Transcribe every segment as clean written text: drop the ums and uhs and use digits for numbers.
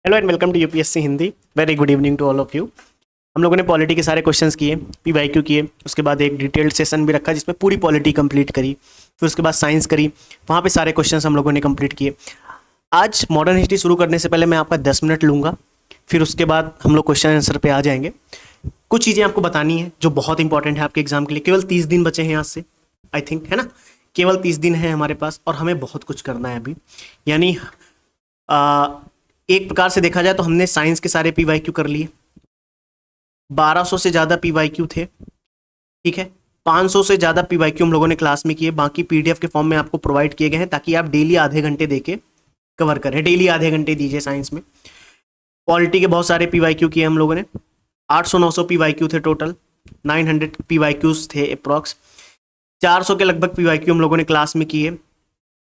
Hello and welcome to UPSC Hindi. Very good evening to all of you. हम लोगों ने polity के सारे क्वेश्चंस किए, पीवाईक्यू किए, उसके बाद एक डिटेल्ड सेशन भी रखा जिसमें पूरी पॉलिटी कंप्लीट करी, फिर उसके बाद साइंस करी, वहाँ पे सारे क्वेश्चंस हम लोगों ने कंप्लीट किए। आज मॉडर्न हिस्ट्री शुरू करने से पहले मैं आपका 10 मिनट लूँगा, फिर उसके बाद हम लोग क्वेश्चन आंसर पे आ जाएंगे। कुछ चीज़ें आपको बतानी है जो बहुत इंपॉर्टेंट है आपके एग्जाम के लिए। केवल 30 दिन बचे हैं आज से, आई थिंक, है ना। केवल 30 दिन है हमारे पास और हमें बहुत कुछ करना है अभी। यानी एक प्रकार से देखा जाए तो हमने साइंस के सारे पीवाईक्यू कर लिए। 1200 से ज़्यादा पीवाईक्यू थे, ठीक है। 500 से ज़्यादा पीवाईक्यू हम लोगों ने क्लास में किए, बाकी पीडीएफ के फॉर्म में आपको प्रोवाइड किए गए हैं ताकि आप डेली आधे घंटे देके कवर करें। डेली आधे घंटे दीजिए साइंस में। पॉलिटी के बहुत सारे पीवाईक्यू किए हम लोगों ने। 800-900 पीवाईक्यू थे टोटल, 900 पीवाईक्यूज थे अप्रॉक्स। 400 के लगभग पीवाईक्यू हम लोगों ने क्लास में किए।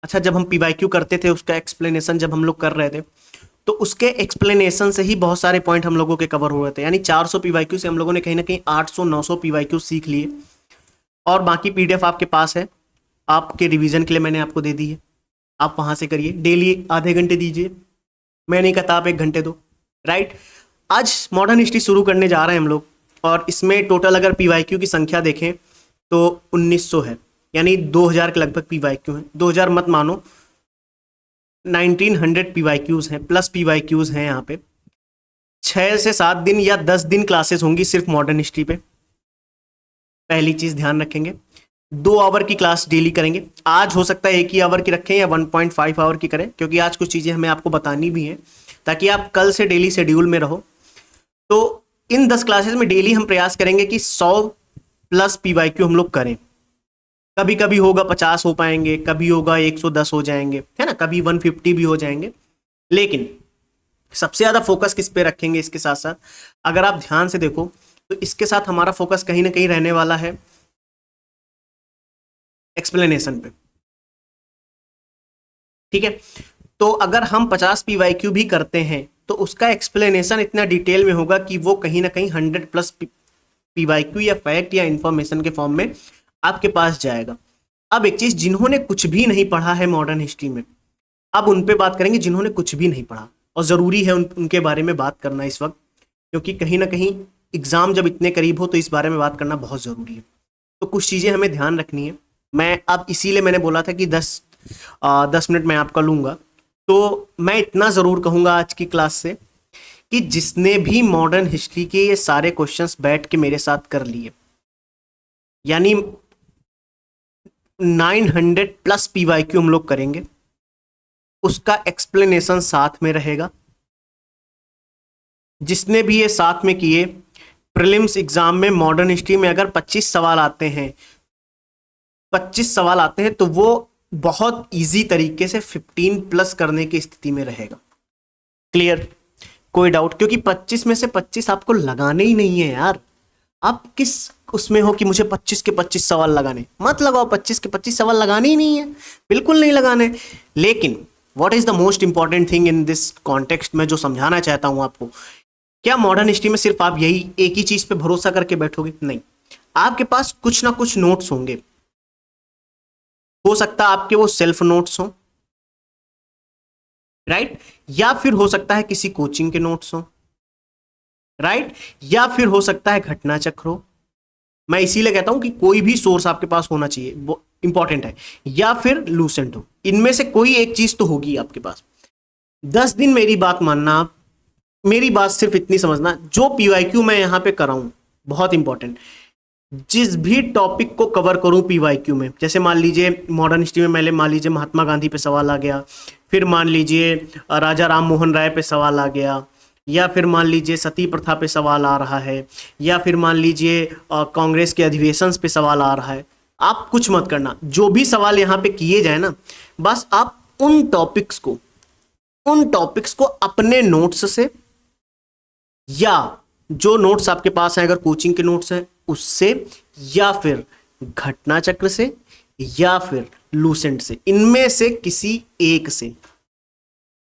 अच्छा, जब हम पीवाईक्यू करते थे उसका एक्सप्लेनेशन जब हम लोग कर रहे थे तो उसके एक्सप्लेनेशन से ही बहुत सारे पॉइंट हम लोगों के कवर हो रहे थे। यानी 400 पीवाईक्यू से हम लोगों ने कहीं ना कहीं 800-900 पीवाईक्यू सीख लिए और बाकी पीडीएफ आपके पास है, आपके रिवीजन के लिए मैंने आपको दे दी है। आप वहां से करिए, डेली आधे घंटे दीजिए। मैं नहीं कहता आप 1 घंटे दो, राइट। आज मॉडर्न हिस्ट्री शुरू करने जा रहे हैं हम लोग और इसमें टोटल अगर पीवाईक्यू की संख्या देखें तो 1900 है, यानी 2000 के लगभग पीवाईक्यू हैं। 2000 मत मानो, 1900 पीवाईक्यूज हैं, प्लस पीवाईक्यूज हैं। यहाँ पे 6 से 7 दिन या 10 दिन क्लासेस होंगी सिर्फ मॉडर्न हिस्ट्री पे। पहली चीज ध्यान रखेंगे, 2 आवर की क्लास डेली करेंगे। आज हो सकता है 1 ही आवर की रखें या 1.5 आवर की करें, क्योंकि आज कुछ चीजें हमें आपको बतानी भी हैं ताकि आप कल से डेली शेड्यूल में रहो। तो इन 10 क्लासेस में डेली हम प्रयास करेंगे कि 100 प्लस पीवाईक्यू हम लोग करें। कभी कभी होगा 50 हो पाएंगे, कभी होगा 110 हो जाएंगे, है ना, कभी 150 भी हो जाएंगे। लेकिन सबसे ज्यादा फोकस किस पे रखेंगे इसके साथ साथ, अगर आप ध्यान से देखो तो इसके साथ हमारा फोकस कहीं ना कहीं रहने वाला है एक्सप्लेनेशन पे, ठीक है। तो अगर हम 50 पीवाईक्यू भी करते हैं तो उसका एक्सप्लेनेशन इतना डिटेल में होगा कि वो कहीं ना कहीं 100 प्लस पीवाईक्यू या फैक्ट या इंफॉर्मेशन के फॉर्म में आपके पास जाएगा। अब एक चीज, जिन्होंने कुछ भी नहीं पढ़ा है मॉडर्न हिस्ट्री में, अब उन पे बात करेंगे जिन्होंने कुछ भी नहीं पढ़ा, और जरूरी है उनके बारे में बात करना इस वक्त, क्योंकि कहीं ना कहीं एग्जाम जब इतने करीब हो तो इस बारे में बात करना बहुत जरूरी है। तो कुछ चीजें हमें ध्यान रखनी है। मैं अब इसीलिए मैंने बोला था कि 10 मिनट मैं आपका लूंगा। तो मैं इतना जरूर कहूंगा आज की क्लास से कि जिसने भी मॉडर्न हिस्ट्री के ये सारे क्वेश्चंस बैठ के मेरे साथ कर लिए, यानी 900 प्लस पीवाईक्यू हम लोग करेंगे, उसका एक्सप्लेनेशन साथ में रहेगा। जिसने भी ये साथ में किए, प्रीलिम्स एग्जाम में मॉडर्न हिस्ट्री में अगर 25 सवाल आते हैं, 25 सवाल आते हैं तो वो बहुत इजी तरीके से 15 प्लस करने की स्थिति में रहेगा। क्लियर? कोई डाउट? क्योंकि 25 में से 25 आपको लगाने ही नहीं है यार। आप किस उसमें हो कि मुझे 25 के 25 सवाल लगाने, मत लगाओ। 25 के 25 सवाल लगाने ही नहीं है, बिल्कुल नहीं लगाने। लेकिन what is the most important thing in this context, मैं जो समझाना चाहता हूं आपको, क्या मॉडर्न हिस्ट्री में सिर्फ आप यही एक ही चीज पे भरोसा करके बैठोगे? नहीं, आपके पास कुछ ना कुछ नोट्स होंगे। हो सकता है आपके वो सेल्फ नोट्स हो, राइट, या फिर हो सकता है किसी कोचिंग के नोट्स हो, राइट, या फिर हो सकता है घटना चक्र हो। मैं इसीलिए कहता हूं कि कोई भी सोर्स आपके पास होना चाहिए, वो इंपॉर्टेंट है, या फिर लूसेंट हो। इनमें से कोई एक चीज तो होगी आपके पास। 10 दिन मेरी बात मानना आप, मेरी बात सिर्फ इतनी समझना, जो पीवाईक्यू मैं यहां पे कराऊं, बहुत इंपॉर्टेंट, जिस भी टॉपिक को कवर करूं पीवाईक्यू में, जैसे मान लीजिए मॉडर्न हिस्ट्री में पहले मान लीजिए महात्मा गांधी पे सवाल आ गया, फिर मान लीजिए राजा राम मोहन राय पे सवाल आ गया, या फिर मान लीजिए सती प्रथा पे सवाल आ रहा है, या फिर मान लीजिए कांग्रेस के अधिवेशन पे सवाल आ रहा है। आप कुछ मत करना, जो भी सवाल यहाँ पे किए जाए ना, बस आप उन टॉपिक्स को अपने नोट्स से, या जो नोट्स आपके पास हैं अगर कोचिंग के नोट्स हैं उससे, या फिर घटना चक्र से, या फिर लूसेंट से, इनमें से किसी एक से,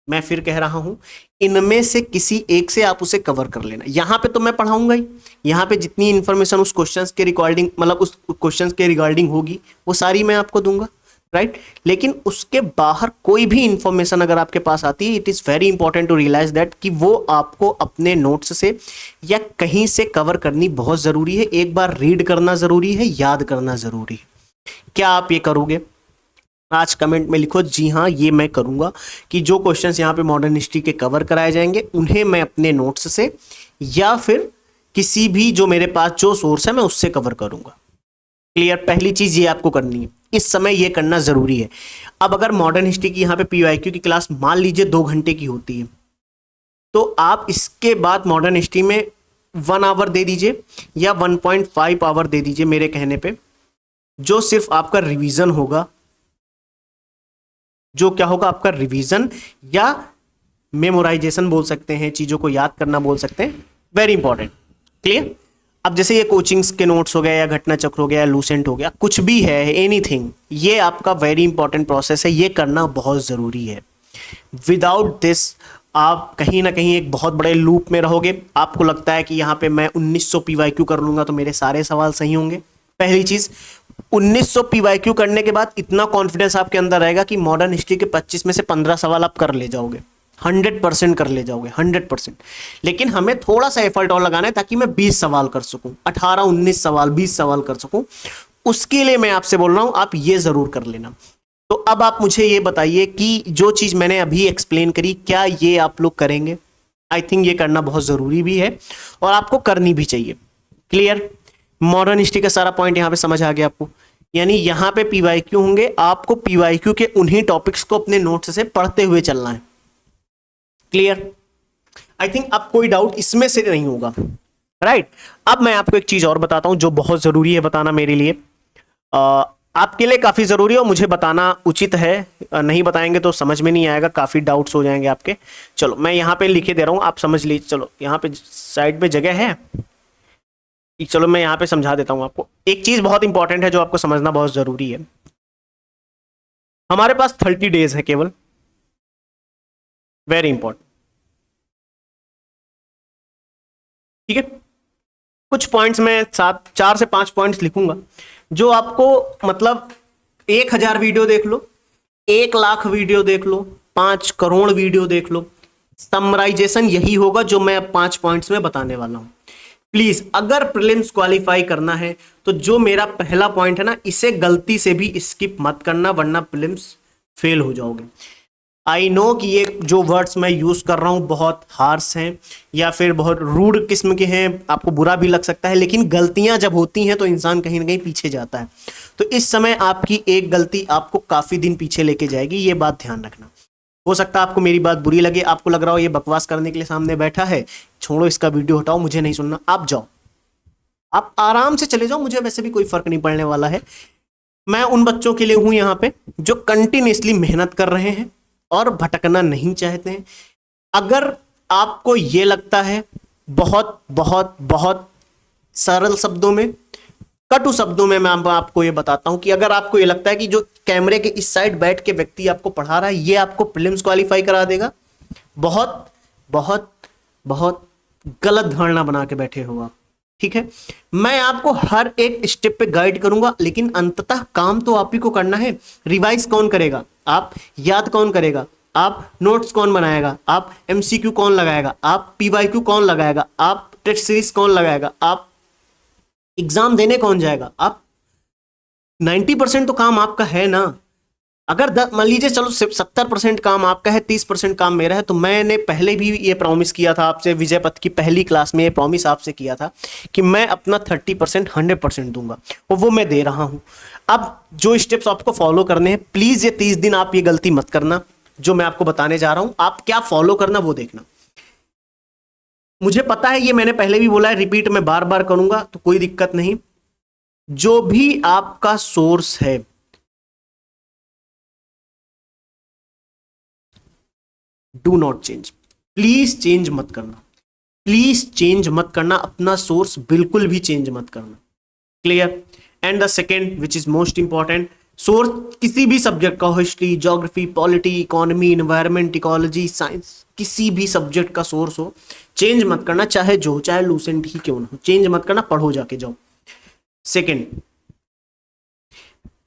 मैं फिर कह रहा हूं, इनमें से किसी एक से आप उसे कवर कर लेना। यहां पे तो मैं पढ़ाऊंगा ही, यहां पे जितनी इंफॉर्मेशन उस क्वेश्चंस के रिगार्डिंग, मतलब उस क्वेश्चंस के रिगार्डिंग होगी, वो सारी मैं आपको दूंगा, राइट लेकिन उसके बाहर कोई भी इंफॉर्मेशन अगर आपके पास आती है, it is very important to realise that कि वो आपको अपने नोट्स से या कहीं से कवर करनी बहुत ज़रूरी है। एक बार रीड करना ज़रूरी है, याद करना ज़रूरी है। क्या आप ये करोगे? आज कमेंट में लिखो जी हाँ ये मैं करूँगा, कि जो क्वेश्चंस यहाँ पे मॉडर्न हिस्ट्री के कवर कराए जाएंगे उन्हें मैं अपने नोट्स से या फिर किसी भी जो मेरे पास जो सोर्स है मैं उससे कवर करूँगा। क्लियर? पहली चीज़ ये आपको करनी है, इस समय ये करना ज़रूरी है। अब अगर मॉडर्न हिस्ट्री की यहाँ पे पीवाईक्यू की क्लास मान लीजिए 2 घंटे की होती है, तो आप इसके बाद मॉडर्न हिस्ट्री में 1 आवर दे दीजिए या 1.5 आवर दे दीजिए मेरे कहने पे, जो सिर्फ आपका रिवीजन होगा, जो क्या होगा आपका रिवीजन या मेमोराइजेशन बोल सकते हैं, चीज़ों को याद करना बोल सकते हैं। Very important. क्लियर? अब जैसे ये कोचिंग्स के नोट्स हो गए या घटना चक्र हो गया या लूसेंट हो गया, कुछ भी है, एनीथिंग, ये आपका वेरी इंपॉर्टेंट प्रोसेस है, ये करना बहुत ज़रूरी है। विदाउट दिस आप कहीं ना कहीं एक बहुत बड़े लूप में रहोगे। आपको लगता है कि यहाँ पे मैं 1900 पीवाईक्यू कर लूँगा तो मेरे सारे सवाल सही होंगे। पहली चीज़, 1900 पीवाईक्यू करने के बाद इतना कॉन्फिडेंस आपके अंदर रहेगा कि मॉडर्न हिस्ट्री के 25 में से 15 सवाल आप कर ले जाओगे, 100% कर ले जाओगे, 100%। लेकिन हमें थोड़ा सा एफर्ट और लगाना है ताकि मैं 20 सवाल कर सकूं, 18, 19 सवाल, 20 सवाल कर सकूं। उसके लिए मैं आपसे बोल रहा हूं, आप ये जरूर कर लेना। तो अब आप मुझे ये बताइए कि जो चीज मैंने अभी एक्सप्लेन करी, क्या ये आप लोग करेंगे? आई थिंक ये करना बहुत जरूरी भी है और आपको करनी भी चाहिए। क्लियर? मॉडर्न हिस्ट्री का सारा पॉइंट यहां पे समझ आ गया आपको? यानी यहां पे पीवाईक्यू होंगे, आपको पीवाईक्यू के उन्हीं टॉपिक्स को अपने नोट्स से पढ़ते हुए चलना है। क्लियर? आई थिंक अब कोई डाउट इसमें से नहीं होगा, राइट? अब मैं आपको एक चीज और बताता हूं जो बहुत जरूरी है बताना मेरे लिए, आपके लिए काफी जरूरी है और मुझे बताना उचित है। नहीं बताएंगे तो समझ में नहीं आएगा, काफी डाउट्स हो जाएंगे आपके। चलो मैं यहां पे लिखे दे रहा हूं, आप समझ लीजिए। चलो यहां पे साइड पे जगह है, चलो मैं यहां पे समझा देता हूं आपको। एक चीज बहुत इंपॉर्टेंट है जो आपको समझना बहुत जरूरी है। हमारे पास 30 डेज है केवल, वेरी इंपॉर्टेंट, ठीक है? कुछ पॉइंट्स मैं 4 से 5 पॉइंट्स लिखूंगा जो आपको, मतलब 1000 वीडियो देख लो, 1,00,000 वीडियो देख लो, 5 करोड़ वीडियो देख लो, समराइजेशन यही होगा जो मैं अब 5 पॉइंट्स में बताने वाला हूं। प्लीज अगर प्रीलिम्स क्वालिफाई करना है तो जो मेरा पहला पॉइंट है ना, इसे गलती से भी स्किप मत करना, वरना प्रीलिम्स फेल हो जाओगे। आई नो कि ये जो वर्ड्स मैं यूज कर रहा हूं बहुत हार्श हैं या फिर बहुत रूड किस्म के हैं, आपको बुरा भी लग सकता है, लेकिन गलतियां जब होती हैं तो इंसान कहीं ना कहीं पीछे जाता है। तो इस समय आपकी एक गलती आपको काफी दिन पीछे लेके जाएगी, ये बात ध्यान रखना। हो सकता है आपको मेरी बात बुरी लगे, आपको लग रहा हो ये बकवास करने के लिए सामने बैठा है, छोड़ो इसका वीडियो हटाओ, मुझे नहीं सुनना, आप जाओ, आप आराम से चले जाओ, मुझे वैसे भी कोई फर्क नहीं पड़ने वाला है। मैं उन बच्चों के लिए हूं यहाँ पे जो कंटिन्यूसली मेहनत कर रहे हैं और भटकना नहीं चाहते हैं। अगर आपको ये लगता है, बहुत बहुत बहुत सरल शब्दों में, कटु शब्दों में मैं आपको ये बताता हूं कि अगर आपको ये लगता है कि जो कैमरे के इस साइड बैठ के व्यक्ति आपको पढ़ा रहा है ये आपको प्रीलिम्स क्वालिफाई करा देगा, बहुत बहुत बहुत गलत धारणा बना के बैठे हो आप। ठीक है, मैं आपको हर एक स्टेप पे गाइड करूंगा, लेकिन अंततः काम तो आप ही को करना है। रिवाइज कौन करेगा? आप। याद कौन करेगा? आप। नोट्स कौन बनाएगा? आप। एमसीक्यू कौन लगाएगा? आप। पीवाईक्यू कौन लगाएगा? आप। टेस्ट सीरीज कौन लगाएगा? आप। एग्जाम देने कौन जाएगा? आप। 90% तो काम आपका है ना। अगर मान लीजिए चलो 70% काम आपका है, 30% काम मेरा है, तो मैंने पहले भी ये प्रॉमिस किया था आपसे, विजय पथ की पहली क्लास में ये प्रॉमिस आपसे किया था कि मैं अपना 30% 100% दूंगा, और वो मैं दे रहा हूं। अब जो स्टेप्स आपको फॉलो करने हैं, प्लीज ये 30 दिन आप ये गलती मत करना जो मैं आपको बताने जा रहा हूं। आप क्या फॉलो करना वो देखना। मुझे पता है ये मैंने पहले भी बोला है, रिपीट में बार बार करूंगा तो कोई दिक्कत नहीं। जो भी आपका सोर्स है, do not change, please change मत करना, प्लीज चेंज मत करना, अपना सोर्स बिल्कुल भी चेंज मत करना। Clear? And the second which is most important, source किसी भी सब्जेक्ट का हो, history, geography, polity, economy, environment, ecology, science, किसी भी सब्जेक्ट का सोर्स हो, चेंज मत करना, चाहे जो, चाहे लूसेंट ही क्यों ना हो, चेंज मत करना, पढ़ो जाके जाओ। सेकेंड,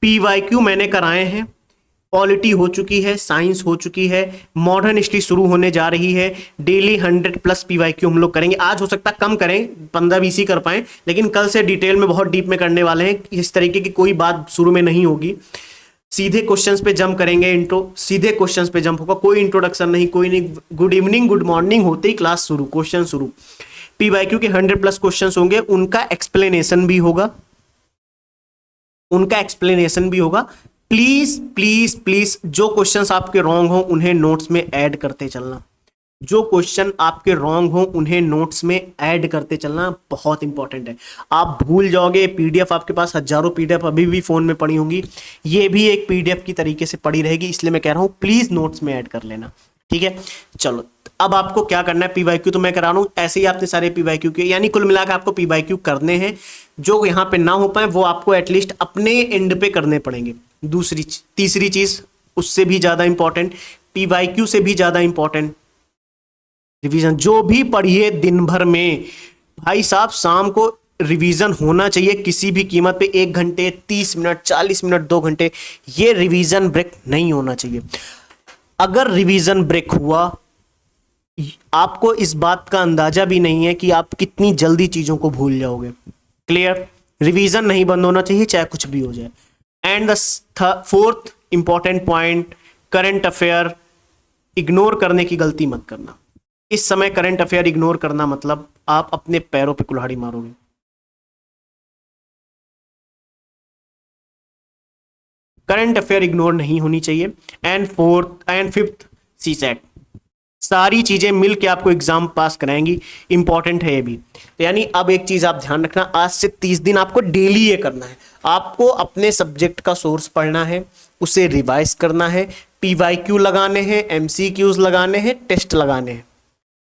पीवाईक्यू मैंने कराए हैं, पॉलिटी हो चुकी है, साइंस हो चुकी है, मॉडर्न हिस्ट्री शुरू होने जा रही है। डेली 100+ पीवाईक्यू हम लोग करेंगे। आज हो सकता है कम करें, 15-20 ही कर पाए, लेकिन कल से डिटेल में बहुत डीप में करने वाले हैं। इस तरीके की कोई बात शुरू में नहीं होगी, सीधे क्वेश्चंस पे जंप करेंगे। सीधे क्वेश्चंस पे जंप होगा, कोई इंट्रोडक्शन नहीं, कोई नहीं। गुड इवनिंग, गुड मॉर्निंग होते ही क्लास शुरू, क्वेश्चन शुरू। पीवाईक्यू के 100+ क्वेश्चंस होंगे, उनका एक्सप्लेनेशन भी होगा, प्लीज प्लीज प्लीज जो क्वेश्चंस आपके रॉन्ग हो उन्हें नोट्स में ऐड करते चलना। जो क्वेश्चन आपके रॉन्ग हो उन्हें नोट्स में ऐड करते चलना, बहुत इंपॉर्टेंट है। आप भूल जाओगे, पीडीएफ आपके पास हजारों पीडीएफ अभी भी फोन में पड़ी होंगी, ये भी एक पीडीएफ की तरीके से पड़ी रहेगी, इसलिए मैं कह रहा हूं प्लीज नोट्स में ऐड कर लेना, ठीक है। चलो अब आपको क्या करना है, पीवाईक्यू तो मैं करा रहा हूं, ऐसे ही आपने सारे पीवाईक्यू के, यानी कुल मिलाकर आपको पीवाईक्यू करने हैं। जो यहां पे ना हो पाए वो आपको एटलीस्ट अपने एंड पे करने पड़ेंगे। तीसरी चीज उससे भी ज्यादा इंपॉर्टेंट, पीवाईक्यू से भी ज्यादा इंपॉर्टेंट, रिवीजन। जो भी पढ़िए दिन भर में, भाई साहब शाम को रिवीजन होना चाहिए किसी भी कीमत पे। 1 घंटे, 30 मिनट, 40 मिनट, 2 घंटे, ये रिवीजन ब्रेक नहीं होना चाहिए। अगर रिवीजन ब्रेक हुआ, आपको इस बात का अंदाजा भी नहीं है कि आप कितनी जल्दी चीजों को भूल जाओगे। क्लियर? रिवीजन नहीं बंद होना चाहिए, चाहे कुछ भी हो जाए। And the 4th important point, current affair ignore करने की गलती मत करना। इस समय करंट अफेयर इग्नोर करना मतलब आप अपने पैरों पे कुल्हाड़ी मारोगे। करंट अफेयर इग्नोर नहीं होनी चाहिए। And 4th and 5th CSAT, सारी चीजें मिलके आपको एग्जाम पास कराएंगी, इंपॉर्टेंट है ये भी। तो यानी अब एक चीज आप ध्यान रखना, आज से 30 दिन आपको डेली ये करना है। आपको अपने सब्जेक्ट का सोर्स पढ़ना है, उसे रिवाइज करना है, पीवाईक्यू लगाने हैं, एमसीक्यूज लगाने हैं, टेस्ट लगाने हैं।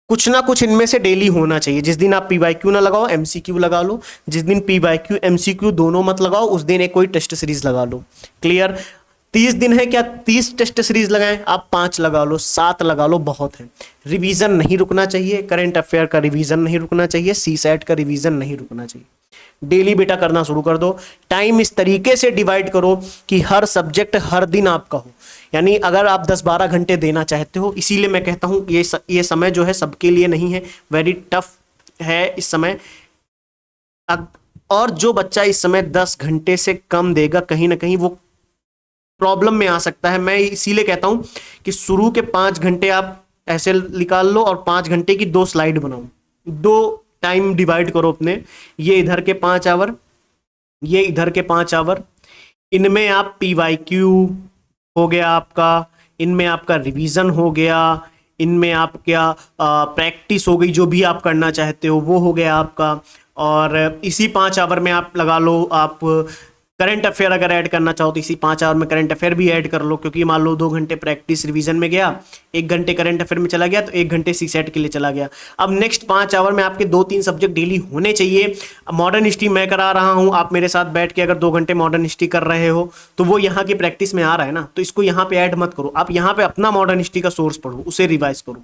कुछ ना कुछ इनमें से डेली होना चाहिए। जिस दिन आप पीवाईक्यू ना लगाओ, एमसीक्यू लगा लो। जिस दिन पीवाईक्यू एमसीक्यू दोनों मत लगाओ, उस दिन एक कोई टेस्ट सीरीज लगा लो। क्लियर? 30 दिन है क्या 30 टेस्ट सीरीज लगाएं? आप 5 लगा लो, 7 लगा लो, बहुत है। रिवीजन नहीं रुकना चाहिए, करंट अफेयर का रिवीजन नहीं रुकना चाहिए, सीसेट का रिवीजन नहीं रुकना चाहिए। डेली बेटा करना शुरू कर दो। टाइम इस तरीके से डिवाइड करो कि हर सब्जेक्ट हर दिन आपका हो। यानी अगर आप 10-12 घंटे देना चाहते हो, इसीलिए मैं कहता हूं ये समय जो है सबके लिए नहीं है, वेरी टफ है इस समय। और जो बच्चा इस समय 10 घंटे से कम देगा, कहीं ना कहीं वो प्रॉब्लम में आ सकता है। मैं इसीलिए कहता हूं कि शुरू के 5 घंटे आप ऐसे निकाल लो और 5 घंटे की 2 स्लाइड बनाओ। 2 टाइम डिवाइड करो अपने, ये इधर के 5 आवर, ये इधर के 5 आवर। इनमें आप पीवाईक्यू हो गया आपका, इनमें आपका रिवीजन हो गया, इनमें आप क्या प्रैक्टिस हो गई, जो भी आप करना चाहते हो वो हो गया आपका। और इसी 5 आवर में आप लगा लो, आप करंट अफेयर अगर ऐड करना चाहो तो इसी 5 आवर में करंट अफेयर भी ऐड कर लो, क्योंकि मान लो 2 घंटे प्रैक्टिस रिवीजन में गया, 1 घंटे करंट अफेयर में चला गया, तो 1 घंटे सीसेट के लिए चला गया। अब नेक्स्ट 5 आवर में आपके 2-3 सब्जेक्ट डेली होने चाहिए। मॉडर्न हिस्ट्री मैं करा रहा हूं, आप मेरे साथ बैठ के अगर 2 घंटे मॉडर्न हिस्ट्री कर रहे हो तो वो यहाँ की प्रैक्टिस में आ रहा है ना, तो इसको यहाँ पे ऐड मत करो। आप यहाँ पे अपना मॉडर्न हिस्ट्री का सोर्स पढ़ो, उसे रिवाइज करो।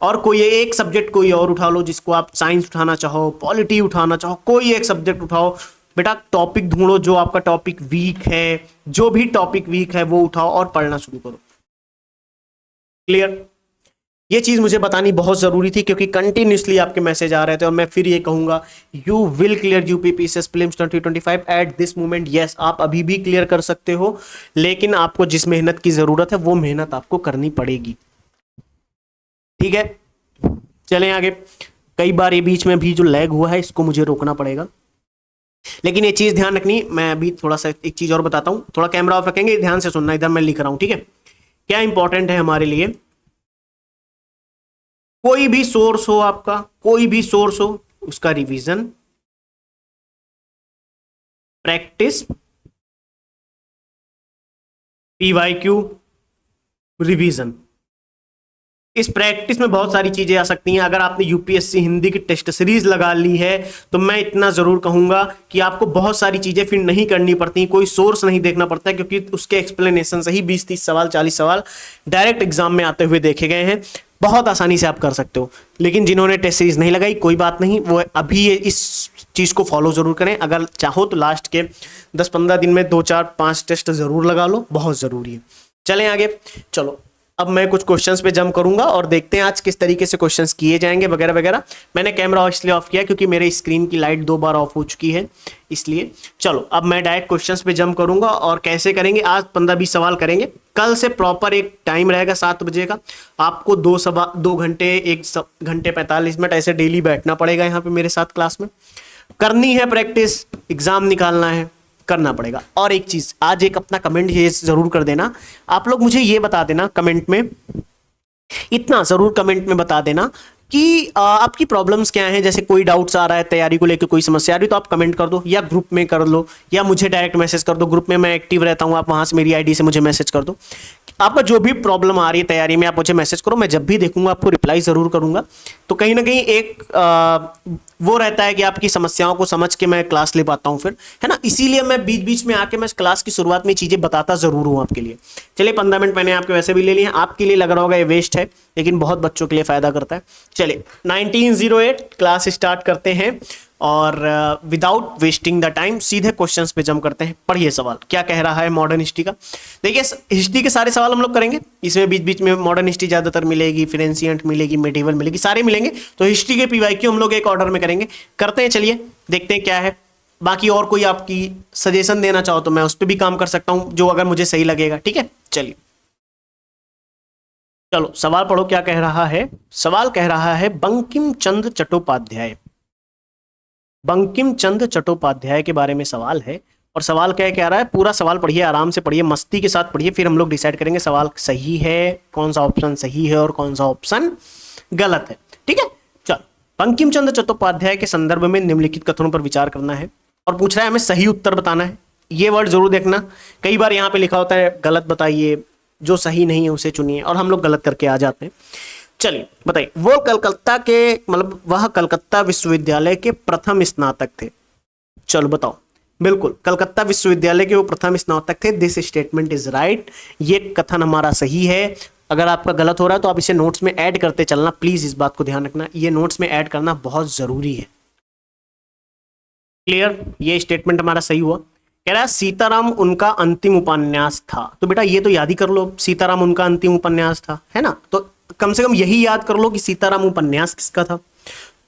और कोई एक सब्जेक्ट कोई और उठा लो, जिसको आप साइंस उठाना चाहो, पॉलिटी उठाना चाहो, कोई एक सब्जेक्ट उठाओ। बेटा टॉपिक ढूंढो, जो आपका टॉपिक वीक है, जो भी टॉपिक वीक है वो उठाओ और पढ़ना शुरू करो। क्लियर? ये चीज मुझे बतानी बहुत जरूरी थी, क्योंकि कंटिन्यूसली आपके मैसेज आ रहे थे। और मैं फिर ये कहूंगा, you will clear UPPCS prelims 2025 at this moment. Yes, आप अभी भी क्लियर कर सकते हो, लेकिन आपको जिस मेहनत की जरूरत है वो मेहनत आपको करनी पड़ेगी। ठीक है, चलें आगे। कई बार ये बीच में भी जो लैग हुआ है इसको मुझे रोकना पड़ेगा, लेकिन ये चीज ध्यान रखनी। मैं अभी थोड़ा सा एक चीज और बताता हूं, थोड़ा कैमरा ऑफ रखेंगे, ध्यान से सुनना, इधर मैं लिख रहा हूं, ठीक है। क्या इंपॉर्टेंट है हमारे लिए, कोई भी सोर्स हो आपका, कोई भी सोर्स हो, उसका रिवीजन, प्रैक्टिस, पीवाईक्यू, रिवीजन। इस प्रैक्टिस में बहुत सारी चीजें आ सकती हैं। अगर आपने यूपीएससी हिंदी की टेस्ट सीरीज लगा ली है तो मैं इतना जरूर कहूंगा कि आपको बहुत सारी चीजें फिर नहीं करनी पड़ती, कोई सोर्स नहीं देखना पड़ता, क्योंकि उसके एक्सप्लेनेशन से ही 20-30 सवाल, 40 सवाल डायरेक्ट एग्जाम में आते हुए देखे गए हैं। बहुत आसानी से आप कर सकते हो। लेकिन जिन्होंने टेस्ट सीरीज नहीं लगाई, कोई बात नहीं, वो अभी इस चीज को फॉलो जरूर करें। अगर चाहो तो लास्ट के 10-15 दिन में 2-4-5 टेस्ट जरूर लगा लो, बहुत जरूरी है। चलें आगे। चलो अब मैं कुछ क्वेश्चंस पे जंप करूंगा और देखते हैं आज किस तरीके से क्वेश्चंस किए जाएंगे वगैरह वगैरह। मैंने कैमरा इसलिए ऑफ किया क्योंकि मेरे स्क्रीन की लाइट 2 बार ऑफ हो चुकी है, इसलिए। चलो अब मैं डायरेक्ट क्वेश्चंस पे जंप करूंगा और कैसे करेंगे, आज 15-20 सवाल करेंगे। कल से प्रॉपर एक टाइम रहेगा 7 बजे का। आपको 2 घंटे 1 घंटे 45 मिनट ऐसे डेली बैठना पड़ेगा यहाँ पे मेरे साथ क्लास में। करनी है प्रैक्टिस, एग्जाम निकालना है, करना पड़ेगा। और एक चीज, आज एक अपना कमेंट ये जरूर कर देना, आप लोग मुझे ये बता देना कमेंट में, इतना जरूर कमेंट में बता देना कि आपकी प्रॉब्लम्स क्या हैं। जैसे कोई डाउट्स आ रहा है तैयारी को लेकर, कोई समस्या आ रही है, तो आप कमेंट कर दो या ग्रुप में कर लो या मुझे डायरेक्ट मैसेज कर दो। ग्रुप में मैं एक्टिव रहता हूं, आप वहां से मेरी आईडी से मुझे मैसेज कर दो। आपका जो भी प्रॉब्लम आ रही है तैयारी में, आप मुझे मैसेज करो, मैं जब भी देखूंगा आपको रिप्लाई जरूर करूंगा। तो कहीं ना कहीं एक वो रहता है कि आपकी समस्याओं को समझ के मैं क्लास ले पाता हूं फिर, है ना। इसीलिए मैं बीच बीच में आके मैं क्लास की शुरुआत में चीजें बताता जरूर हूं आपके लिए। चलिए 15 मिनट मैंने आपके वैसे भी ले लिए हैं, आपके लिए लग रहा होगा ये वेस्ट है, लेकिन बहुत बच्चों के लिए फायदा करता है। चलिए 1908 क्लास स्टार्ट करते हैं और विदाउट वेस्टिंग द टाइम सीधे क्वेश्चंस पे जंप करते हैं। पढ़िए सवाल क्या कह रहा है मॉडर्न हिस्ट्री का। देखिए हिस्ट्री के सारे सवाल हम लोग करेंगे, इसमें बीच बीच में मॉडर्न हिस्ट्री ज्यादातर मिलेगी, फिर एंशिएंट मिलेगी, मेडिवल मिलेगी, सारे मिलेंगे। तो हिस्ट्री के पीवाईक्यू हम लोग एक ऑर्डर में करेंगे, करते हैं। चलिए देखते हैं क्या है। बाकी और कोई आपकी सजेशन देना चाहो तो मैं उस पर भी काम कर सकता हूं, जो अगर मुझे सही लगेगा। ठीक है, चलिए चलो सवाल पढ़ो क्या कह रहा है। सवाल कह रहा है बंकिम चंद्र चट्टोपाध्याय, बंकिम चंद्र चट्टोपाध्याय के बारे में सवाल है। और सवाल क्या कह रहा है, पूरा सवाल पढ़िए, आराम से पढ़िए, मस्ती के साथ पढ़िए, फिर हम लोग डिसाइड करेंगे सवाल सही है, कौन सा ऑप्शन सही है और कौन सा ऑप्शन गलत है। ठीक है, चलो। बंकिम चंद्र चट्टोपाध्याय के संदर्भ में निम्नलिखित कथनों पर विचार करना है और पूछ रहा है हमें सही उत्तर बताना है। ये वर्ड जरूर देखना, कई बार यहाँ पे लिखा होता है गलत बताइए, जो सही नहीं है उसे चुनिए, और हम लोग गलत करके आ जाते हैं। चलिए बताइए, वो कलकत्ता के मतलब वह कलकत्ता विश्वविद्यालय के प्रथम स्नातक थे। चलो बताओ, बिल्कुल कलकत्ता विश्वविद्यालय के वो प्रथम स्नातक थे। दिस स्टेटमेंट इज राइट, ये कथन हमारा सही है। अगर आपका गलत हो रहा है तो आप इसे नोट्स में ऐड करते चलना, प्लीज इस बात को ध्यान रखना, ये नोट्स में ऐड करना बहुत जरूरी है। क्लियर, ये स्टेटमेंट हमारा सही हुआ। कह रहा है सीताराम उनका अंतिम उपन्यास था। तो बेटा ये तो याद ही कर लो, सीताराम उनका अंतिम उपन्यास था, है ना। तो कम से कम यही याद कर लो कि सीताराम उपन्यास किसका था,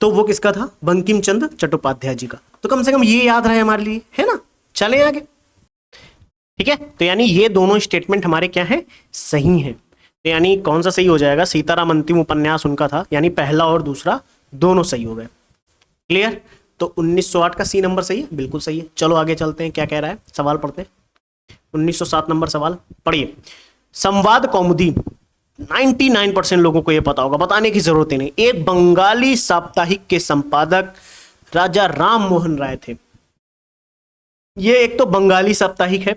तो वो किसका था, बंकिम चंद्र चट्टोपाध्याय जी का। तो कम से कम ये याद रहे हमारे लिए, है ना। चले आगे, ठीक है। तो यानी ये दोनों स्टेटमेंट हमारे क्या है, सही हैं। तो यानी कौन सा सही हो जाएगा, सीताराम अंतिम उपन्यास उनका था, यानी पहला और दूसरा दोनों सही हो गए। क्लियर, तो 1908 का सी नंबर सही है, बिल्कुल सही है। चलो आगे चलते हैं, क्या कह रहा है, सवाल पढ़ते हैं। 1907 नंबर सवाल पढ़िए। संवाद कौमुदी 99% लोगों को यह पता होगा, बताने की जरूरत ही नहीं। एक बंगाली साप्ताहिक के संपादक राजा राम मोहन राय थे। ये एक तो बंगाली साप्ताहिक है,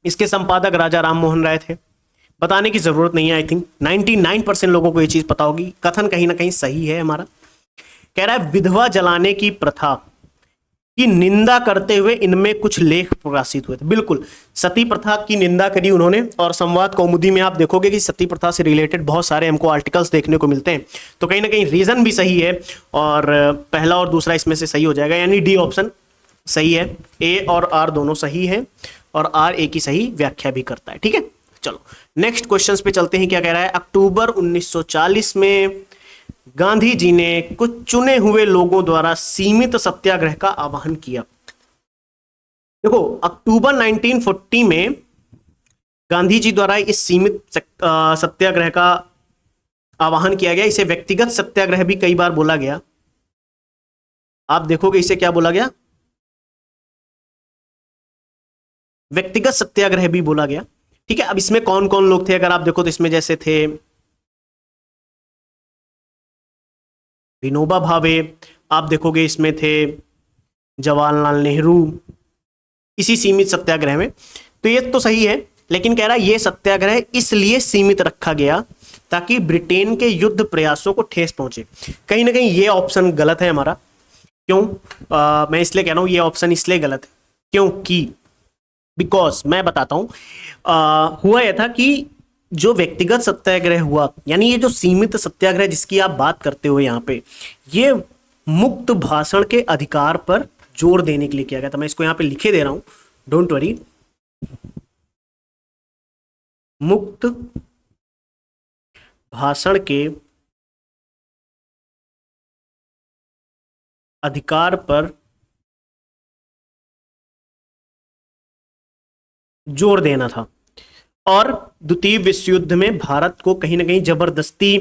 इसके संपादक राजा राम मोहन राय थे, बताने की जरूरत नहीं है। आई थिंक 99% लोगों को यह चीज पता होगी। कथन कहीं ना कहीं सही है हमारा। कह रहा है विधवा जलाने की प्रथा की निंदा करते हुए इनमें कुछ लेख प्रकाशित हुए थे। बिल्कुल सती प्रथा की निंदा करी उन्होंने, और संवाद कौमुदी में आप देखोगे कि सती प्रथा से रिलेटेड बहुत सारे हमको आर्टिकल्स देखने को मिलते हैं। तो कहीं ना कहीं रीजन भी सही है, और पहला और दूसरा इसमें से सही हो जाएगा, यानी डी ऑप्शन सही है। ए और आर दोनों सही है, और आर ए की सही व्याख्या भी करता है। ठीक है, चलो नेक्स्ट क्वेश्चन पे चलते हैं। क्या कह रहा है, अक्टूबर 1940 में गांधी जी ने कुछ चुने हुए लोगों द्वारा सीमित सत्याग्रह का आह्वान किया। देखो अक्टूबर 1940 में गांधी जी द्वारा इस सीमित सत्याग्रह का आह्वान किया गया। इसे व्यक्तिगत सत्याग्रह भी कई बार बोला गया। आप देखोगे इसे क्या बोला गया, व्यक्तिगत सत्याग्रह भी बोला गया। ठीक है, अब इसमें कौन कौन लोग थे अगर आप देखो तो इसमें जैसे थे विनोबा भावे, आप देखोगे इसमें थे जवाहरलाल नेहरू, इसी सीमित सत्याग्रह में। तो ये तो सही है, लेकिन कह रहा है ये सत्याग्रह इसलिए सीमित रखा गया ताकि ब्रिटेन के युद्ध प्रयासों को ठेस पहुंचे। कहीं ना कहीं ये ऑप्शन गलत है हमारा। क्यों, मैं इसलिए कह रहा हूं ये ऑप्शन इसलिए गलत है क्योंकि बिकॉज मैं बताता हूं, हुआ यह था कि जो व्यक्तिगत सत्याग्रह हुआ, यानी ये जो सीमित सत्याग्रह जिसकी आप बात करते हो यहाँ पे, ये मुक्त भाषण के अधिकार पर जोर देने के लिए किया गया था। मैं इसको यहाँ पे लिखे दे रहा हूं, डोंट वरी। मुक्त भाषण के अधिकार पर जोर देना था। और द्वितीय विश्व युद्ध में भारत को कहीं ना कहीं जबरदस्ती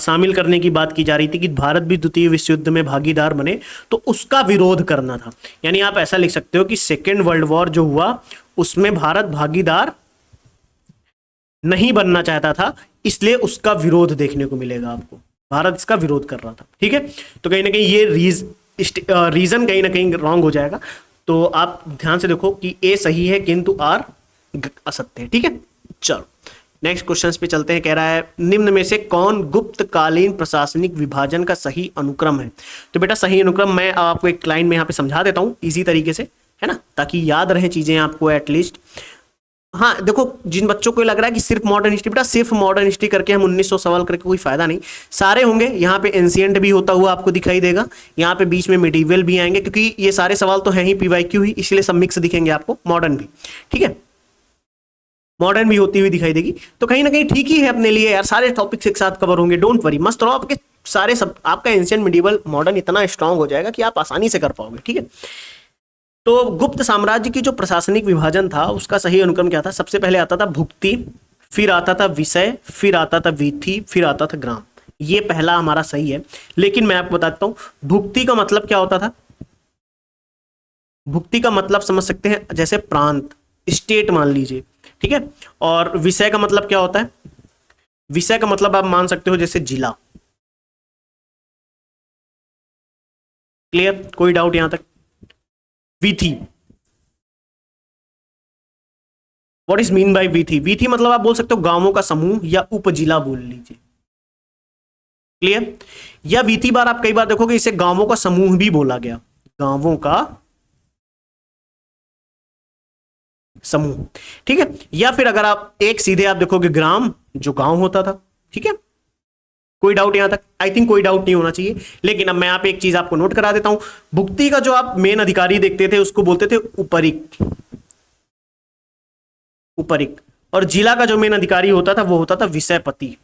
शामिल करने की बात की जा रही थी कि भारत भी द्वितीय विश्व युद्ध में भागीदार बने, तो उसका विरोध करना था। यानी आप ऐसा लिख सकते हो कि सेकेंड वर्ल्ड वॉर जो हुआ उसमें भारत भागीदार नहीं बनना चाहता था, इसलिए उसका विरोध देखने को मिलेगा आपको। भारत इसका विरोध कर रहा था, ठीक है। तो कहीं ना कहीं ये रीजन कहीं ना कहीं रॉन्ग हो जाएगा। तो आप ध्यान से देखो कि ए सही है किंतु आर असत्य है, ठीक है। चलो नेक्स्ट क्वेश्चन पे चलते हैं। कह रहा है निम्न में से कौन गुप्तकालीन प्रशासनिक विभाजन का सही अनुक्रम है। तो बेटा सही अनुक्रम मैं आपको एक लाइन में यहाँ पे समझा देता हूँ इजी तरीके से, है ना, ताकि याद रहे चीजें आपको एटलीस्ट। हाँ देखो, जिन बच्चों को लग रहा है कि सिर्फ मॉडर्न हिस्ट्री, बेटा सिर्फ मॉडर्न हिस्ट्री करके हम 1900 सवाल करके कोई फायदा नहीं, सारे होंगे। यहाँ पे एंशिएंट भी होता हुआ आपको दिखाई देगा, यहाँ पे बीच में मिडिवल भी आएंगे, क्योंकि ये सारे सवाल तो हैं ही पीवाईक्यू ही, इसलिए सब मिक्स दिखेंगे आपको। मॉडर्न भी, ठीक है, मॉडर्न भी होती हुई दिखाई देगी। तो कहीं ना कहीं ठीक ही है अपने लिए यार, सारे टॉपिक्स एक साथ कवर होंगे, डोंट वरी, मस्त रहो। आपके सारे सब, आपका एंशिएंट मिडिवल मॉडर्न इतना स्ट्रांग हो जाएगा कि आप आसानी से कर पाओगे, ठीक है। तो गुप्त साम्राज्य की जो प्रशासनिक विभाजन था उसका सही अनुक्रम क्या था। सबसे पहले आता था भुक्ति, फिर आता था विषय, फिर आता था वीथी, फिर आता था ग्राम। ये पहला हमारा सही है। लेकिन मैं आपको बताता हूं भुक्ति का मतलब क्या होता था। भुक्ति का मतलब समझ सकते हैं जैसे प्रांत, स्टेट मान लीजिए, ठीक है। और विषय का मतलब क्या होता है। विषय का मतलब आप मान सकते हो जैसे जिला। क्लियर, कोई डाउट यहां तक। वीथी, व्हाट इज मीन बाय वीथी। वीथी मतलब आप बोल सकते हो गांवों का समूह या उपजिला बोल लीजिए। क्लियर, या वीथी बार आप कई बार देखोगे इसे गांवों का समूह भी बोला गया, गांवों का समूह, ठीक है। या फिर अगर आप एक सीधे आप देखोगे ग्राम, जो गांव होता था, ठीक है। कोई डाउट यहां तक। आई थिंक कोई डाउट नहीं होना चाहिए। लेकिन अब मैं आप एक चीज आपको नोट करा देता हूं, भुक्ति का जो आप मेन अधिकारी देखते थे उसको बोलते थे उपरिक, उपरिक। और जिला का जो मेन अधिकारी होता था वो होता था विषयपति,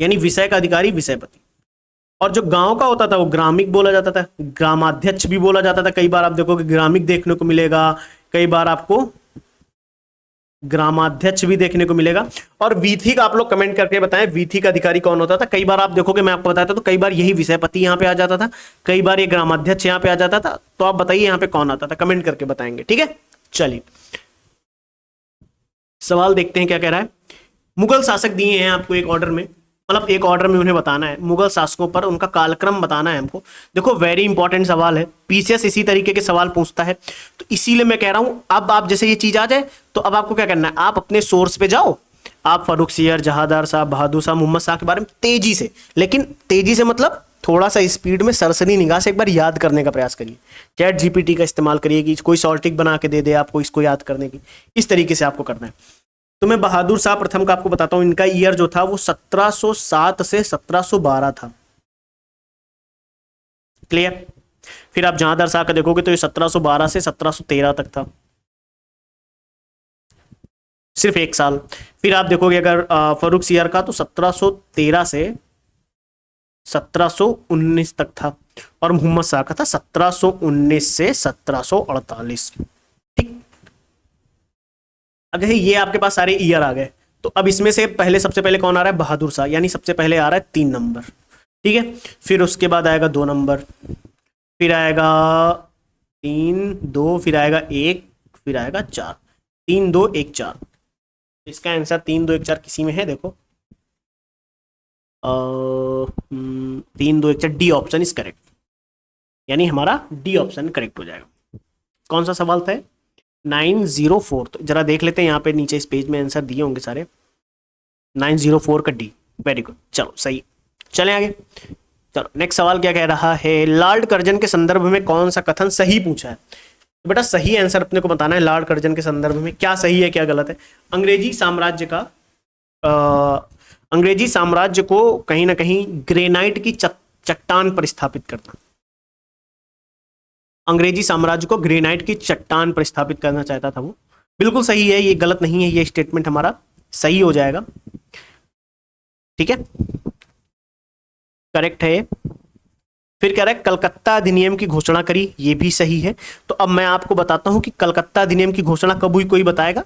यानी विषय का अधिकारी विषयपति। और जो गांव का होता था वो ग्रामिक बोला जाता था, ग्रामाध्यक्ष भी बोला जाता था। कई बार आप देखोगे ग्रामिक देखने को मिलेगा, कई बार आपको ग्रामाध्यक्ष भी देखने को मिलेगा। और वीथी का आप लोग कमेंट करके बताएं वीथी का अधिकारी कौन होता था। कई बार आप देखोगे, मैं आपको बताता तो कई बार यही विषयपति यहां पे आ जाता था, कई बार ये ग्रामाध्यक्ष यहां पे आ जाता था। तो आप बताइए यहां पे कौन आता था, कमेंट करके बताएंगे, ठीक है। चलिए सवाल देखते हैं क्या कह रहा है। मुगल शासक दिए हैं आपको एक ऑर्डर में, मतलब एक ऑर्डर में उन्हें बताना है मुगल शासकों पर उनका कालक्रम बताना है हमको। देखो वेरी इंपॉर्टेंट सवाल है, पीसीएस इसी तरीके के सवाल पूछता है। तो इसीलिए मैं कह रहा हूं अब आप जैसे ये चीज आ जाए तो अब आपको क्या करना है, आप अपने सोर्स पे जाओ, आप फर्रुख सियर, जहांदार साहब, बहादुर शाह, मोहम्मद शाह के बारे में तेजी से, लेकिन तेजी से मतलब थोड़ा सा स्पीड में सरसरी निगाह से एक बार याद करने का प्रयास करिए। चैट जीपीटी का इस्तेमाल करिए कि कोई शॉर्टिक बना के दे दे आपको इसको याद करने की, इस तरीके से आपको करना है। तो मैं बहादुर शाह प्रथम का आपको बताता हूं, इनका ईयर जो था वो 1707 से 1712 था। क्लियर। फिर आप जहांदार शाह का देखोगे तो ये 1712 से 1713 तक था, सिर्फ एक साल। फिर आप देखोगे अगर फर्रुख सियर का तो 1713 से 1719 तक था। और मोहम्मद शाह का था 1719 से 1748। ठीक, अगर ये आपके पास सारे ईयर आ गए तो अब इसमें से पहले सबसे पहले कौन आ रहा है, बहादुर शाह, यानी सबसे पहले आ रहा है 3 नंबर, ठीक है। फिर उसके बाद आएगा 2 नंबर, फिर आएगा 3 2, फिर आएगा 1, फिर आएगा 4। 3 2 1 4, इसका आंसर 3 2 1 4 किसी में है देखो, 3 2 1 4, डी ऑप्शन इज करेक्ट, यानी हमारा डी ऑप्शन करेक्ट हो जाएगा। कौन सा सवाल था 904, तो जरा देख लेते हैं यहाँ पे नीचे इस पेज में आंसर दिए होंगे सारे। 904 का डी, वेरी गुड, चलो सही। चलें आगे। चलो नेक्स्ट सवाल क्या कह रहा है, लॉर्ड कर्जन के संदर्भ में कौन सा कथन सही पूछा है। तो बेटा सही आंसर अपने को बताना है, लॉर्ड कर्जन के संदर्भ में क्या सही है क्या गलत है। अंग्रेजी साम्राज्य का अंग्रेजी साम्राज्य को कहीं ना कहीं ग्रेनाइट की चट्टान पर स्थापित करना, अंग्रेजी साम्राज्य को ग्रेनाइट की चट्टान पर स्थापित करना चाहता था वो। बिल्कुल सही है, ये गलत नहीं है, ये स्टेटमेंट हमारा सही हो जाएगा। ठीक है, करेक्ट है। फिर कह रहा है कलकत्ता अधिनियम की घोषणा करी, ये भी सही है। तो अब मैं आपको बताता हूं कि कलकत्ता अधिनियम की घोषणा कब हुई, कोई बताएगा?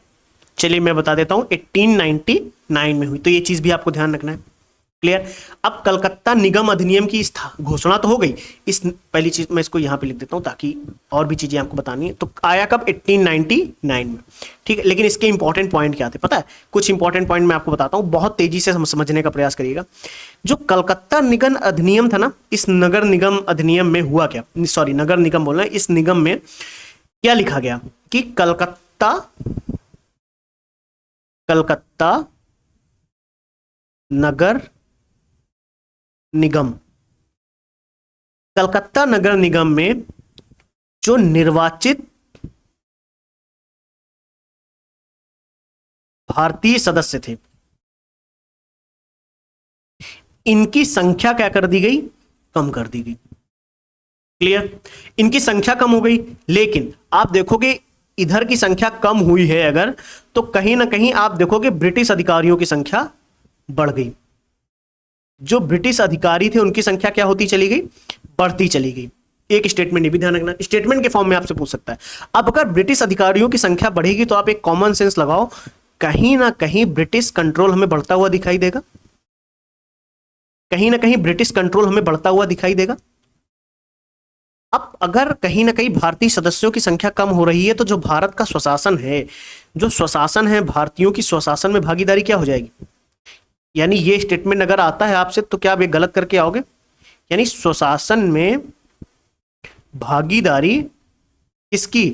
चलिए मैं बता देता हूं, 1899 में हुई। तो ये चीज भी आपको ध्यान रखना है। क्लियर। अब कलकत्ता निगम अधिनियम की घोषणा तो हो गई। इस पहली चीज मैं इसको यहां पे लिख देता हूं ताकि और भी चीजें आपको बतानी है। तो आया कब? 1899 में। ठीक है, लेकिन इसके इंपॉर्टेंट पॉइंट क्या थे पता है? कुछ इंपॉर्टेंट पॉइंट मैं आपको बताता हूं, बहुत तेजी से समझने का प्रयास करिएगा। जो कलकत्ता निगम अधिनियम था ना, इस नगर निगम अधिनियम में हुआ क्या, सॉरी नगर निगम बोलना है, इस निगम में क्या लिखा गया कि कलकत्ता नगर निगम, कलकत्ता नगर निगम में जो निर्वाचित भारतीय सदस्य थे, इनकी संख्या क्या कर दी गई? कम कर दी गई। क्लियर। इनकी संख्या कम हो गई, लेकिन आप देखोगे इधर की संख्या कम हुई है अगर, तो कहीं ना कहीं आप देखोगे ब्रिटिश अधिकारियों की संख्या बढ़ गई। जो ब्रिटिश अधिकारी थे उनकी संख्या क्या होती चली गई? बढ़ती चली गई। एक स्टेटमेंट ये भी ध्यान रखना, स्टेटमेंट के फॉर्म में आपसे पूछ सकता है। अब अगर ब्रिटिश अधिकारियों की संख्या बढ़ेगी तो आप एक कॉमन सेंस लगाओ, कहीं ना कहीं ब्रिटिश कंट्रोल हमें बढ़ता हुआ दिखाई देगा, कहीं ना कहीं ब्रिटिश कंट्रोल हमें बढ़ता हुआ दिखाई देगा। अब अगर कहीं ना कहीं भारतीय सदस्यों की संख्या कम हो रही है, तो जो भारत का स्वशासन है, जो स्वशासन है, भारतीयों की स्वशासन में भागीदारी क्या हो जाएगी? यानी ये स्टेटमेंट अगर आता है आपसे तो क्या आप ये गलत करके आओगे? यानी स्वशासन में भागीदारी किसकी?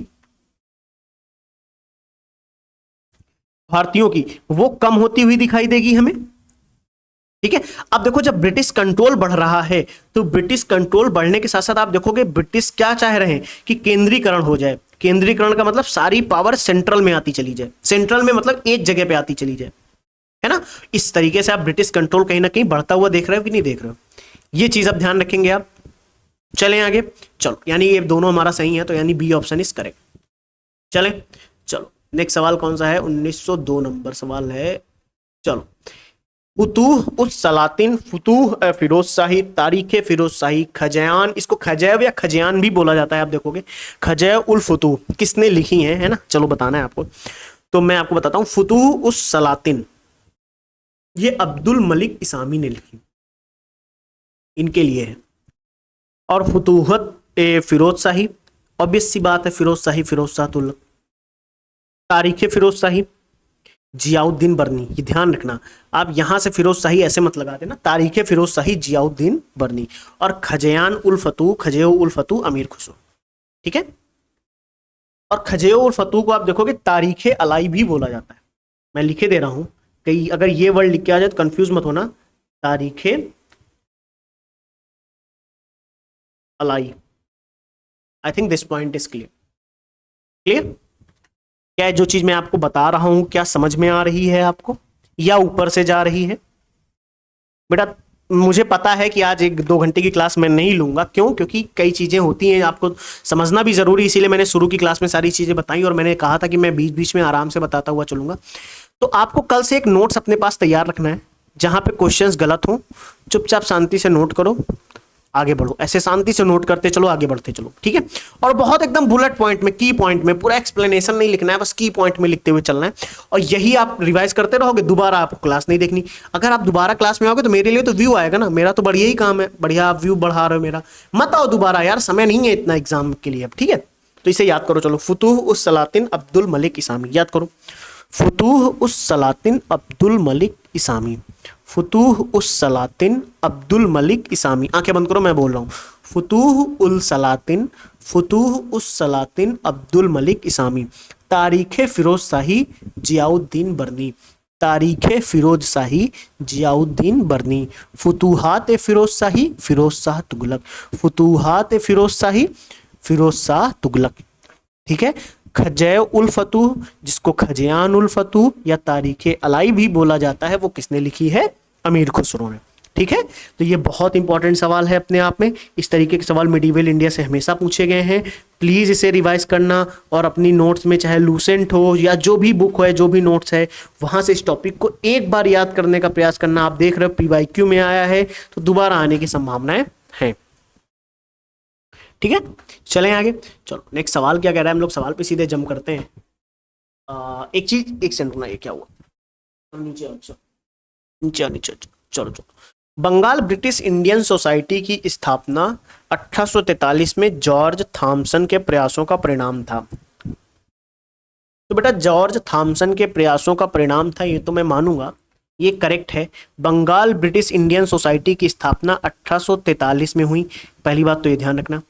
भारतीयों की, वो कम होती हुई दिखाई देगी हमें। ठीक है। अब देखो जब ब्रिटिश कंट्रोल बढ़ रहा है, तो ब्रिटिश कंट्रोल बढ़ने के साथ साथ आप देखोगे ब्रिटिश क्या चाह रहे हैं कि केंद्रीकरण हो जाए। केंद्रीकरण का मतलब सारी पावर सेंट्रल में आती चली जाए, सेंट्रल में मतलब एक जगह पे आती चली जाए, है ना। इस तरीके से आप ब्रिटिश कंट्रोल कहीं ना कहीं बढ़ता हुआ देख रहे हो कि नहीं देख रहे हो? ये चीज आप ध्यान रखेंगे आप। चलें आगे, चलो, यानी ये दोनों हमारा सही है, तो यानी बी ऑप्शन इज करेक्ट। चलें, चलो नेक्स्ट सवाल कौन सा है? 1902 नंबर सवाल है। चलो, फुतूह उस सलातिन, फुतूह फिरोज शाही, तारीख फिरोज शाही, खजयान, इसको खजैव या खजयान भी बोला जाता है, आप देखोगे खजैव उल फुतूह किसने लिखी है ना? चलो बताना है आपको, तो मैं आपको बताता हूं। फुतूह उस सलातिन ये अब्दुल मलिक इसामी ने लिखी, इनके लिए है। और फुतूहत फिरोज शाही, ऑब्वियस सी बात है, फिरोज शाही, फिरोज शाह तुगलक। तारीख फिरोज शाही जियाउद्दीन बर्नी, ये ध्यान रखना, आप यहां से फिरोज शाही ऐसे मत लगा देना, तारीख फिरोज शाही जियाउद्दीन बर्नी। और खजयान उल फतूह, खजयो उल फतूह अमीर खुसरो। ठीक है। और खजयो उल फतूह को आप देखोगे तारीख अलाई भी बोला जाता है, मैं लिखे दे रहा हूं, कहीं अगर ये वर्ड लिख के आ जाए तो कंफ्यूज मत होना, तारीख अलाई। I think this point is clear. Clear? क्या जो चीज मैं आपको बता रहा हूं क्या समझ में आ रही है आपको, या ऊपर से जा रही है? बेटा मुझे पता है कि आज 1-2 घंटे की क्लास मैं नहीं लूंगा, क्यों? क्योंकि कई चीजें होती हैं, आपको समझना भी जरूरी, इसीलिए मैंने शुरू की क्लास में सारी चीजें बताई और मैंने कहा था कि मैं बीच बीच में आराम से बताता हुआ चलूंगा। तो आपको कल से एक नोट्स अपने पास तैयार रखना है, जहां पे क्वेश्चंस गलत हो चुपचाप शांति से नोट करो, आगे बढ़ो, ऐसे शांति से नोट करते चलो, आगे बढ़ते चलो। ठीक है। और बहुत एकदम बुलेट पॉइंट में, की पॉइंट में, पूरा एक्सप्लेनेशन नहीं लिखना है, बस की पॉइंट में लिखते हुए चलना है। और यही आप रिवाइज करते रहोगे, दोबारा आपको क्लास नहीं देखनी। अगर आप दोबारा क्लास में आओगे तो मेरे लिए तो व्यू आएगा ना, मेरा तो बढ़िया ही काम है, बढ़िया आप व्यू बढ़ा रहे हो मेरा। मत आओ दोबारा यार, समय नहीं है इतना एग्जाम के लिए अब। ठीक है, तो इसे याद करो। चलो, फुतूह उस सलातिन अब्दुल मलिक इसामी, याद करो, फुतूह उस सलातिन अब्दुल मलिक इसामी, फुतूह उस सलातिन अब्दुल मलिक इसामी। आंखें बंद करो, मैं बोल रहा हूँ, फुतूह उल सलातिन, फुतूह उस सलातिन अब्दुल मलिक इसामी, तारीख फिरोज शाही जियाउद्दीन बर्नी, तारीख फिरोज शाही जियाउद्दीन बर्नी, फुतूहात फिरोज शाही फिरोज शाह तुगलक, फुतूहात फिरोज शाही फिरोज शाह तुगलक। ठीक है। खजय उल फतूह, जिसको खजयान उल फतूह या तारीख अलाई भी बोला जाता है, वो किसने लिखी है? अमीर खुसरो ने। ठीक है, तो ये बहुत इंपॉर्टेंट सवाल है अपने आप में। इस तरीके के सवाल मिडीवल इंडिया से हमेशा पूछे गए हैं। प्लीज इसे रिवाइज करना और अपनी नोट्स में, चाहे लूसेंट हो या जो भी बुक है, जो भी नोट्स है, वहां से इस टॉपिक को एक बार याद करने का प्रयास करना। आप देख रहे हो पीवाईक्यू में आया है तो दोबारा आने की संभावनाएं हैं। ठीक है, चलें आगे। चलो नेक्स्ट सवाल क्या कह रहा है, हम लोग सवाल पे सीधे जंप करते हैं। एक चीज, एक सेकंड रुकना, ये क्या हुआ, नीचे नीचे नीचे, चलो चलो। बंगाल ब्रिटिश इंडियन सोसाइटी की स्थापना 1843 में जॉर्ज थॉमसन के प्रयासों का परिणाम था। तो बेटा जॉर्ज थॉमसन के प्रयासों का परिणाम था, ये तो मैं मानूंगा, ये करेक्ट है। बंगाल ब्रिटिश इंडियन सोसाइटी की स्थापना 1843 में हुई, पहली बात तो ये ध्यान रखना।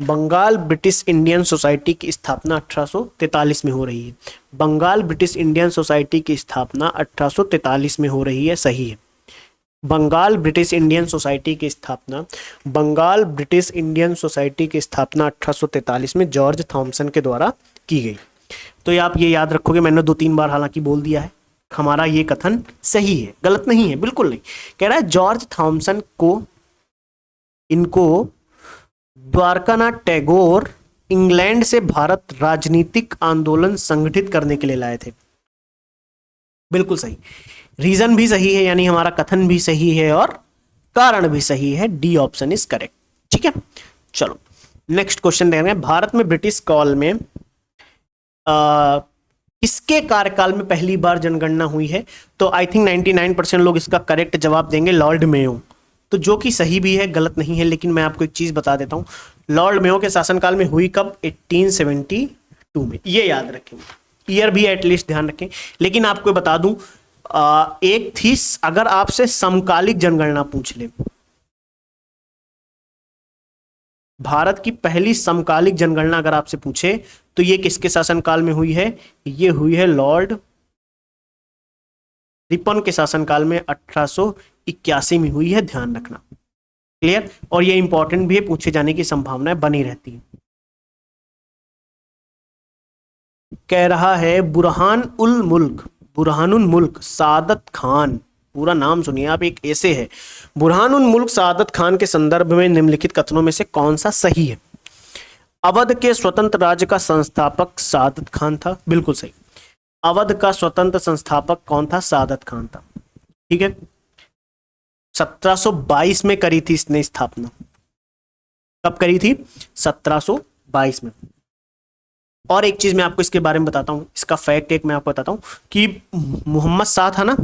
बंगाल ब्रिटिश इंडियन सोसाइटी की स्थापना 1843 में हो रही है। बंगाल ब्रिटिश इंडियन सोसाइटी की स्थापना 1843 में हो रही है, सही है। बंगाल ब्रिटिश इंडियन सोसाइटी की स्थापना, बंगाल ब्रिटिश इंडियन सोसाइटी की स्थापना 1843 में जॉर्ज थॉमसन के द्वारा की गई। तो आप ये याद रखोगे, मैंने 2-3 बार हालांकि बोल दिया है, हमारा ये कथन सही है, गलत नहीं है, बिल्कुल नहीं। कह रहा है जॉर्ज थॉमसन को, इनको द्वारकानाथ टैगोर इंग्लैंड से भारत राजनीतिक आंदोलन संगठित करने के लिए लाए थे। बिल्कुल सही, रीजन भी सही है, यानी हमारा कथन भी सही है और कारण भी सही है। D option is correct. ठीक है, चलो नेक्स्ट क्वेश्चन देख रहे हैं। भारत में ब्रिटिश काल में किसके कार्यकाल में पहली बार जनगणना हुई है? तो आई थिंक 99% लोग इसका करेक्ट जवाब देंगे, लॉर्ड मेयो। तो जो कि सही भी है, गलत नहीं है, लेकिन मैं आपको एक चीज बता देता हूं, लॉर्ड मेयो के शासनकाल में हुई कब? 1872 में। ये याद रखेंगे, ईयर भी एटलीस्ट ध्यान रखें। लेकिन आपको बता दूं, एक थी, अगर आपसे समकालिक जनगणना पूछ ले, भारत की पहली समकालिक जनगणना अगर आपसे पूछे तो ये किसके शासनकाल में हुई है? ये हुई है लॉर्ड रिपन के शासनकाल में, 1881 में हुई है, ध्यान रखना। क्लियर? और ये इंपॉर्टेंट भी है, पूछे जाने की संभावनाएं बनी रहती है। कह रहा है बुरहानुल मुल्क सादत खान, पूरा नाम सुनिए आप, एक ऐसे है, बुरहानुल मुल्क सादत खान के संदर्भ में निम्नलिखित कथनों में से कौन सा सही है? अवध के स्वतंत्र राज्य का संस्थापक सादत खान था, बिल्कुल सही। अवध का स्वतंत्र संस्थापक कौन था? सादत खान था। ठीक है, 1722 में करी थी इसने स्थापना। कब करी थी? 1722 में। और एक चीज मैं आपको इसके बारे में बताता हूं, इसका फैक्ट एक मैं आपको बताता हूं कि मोहम्मद शाह था ना,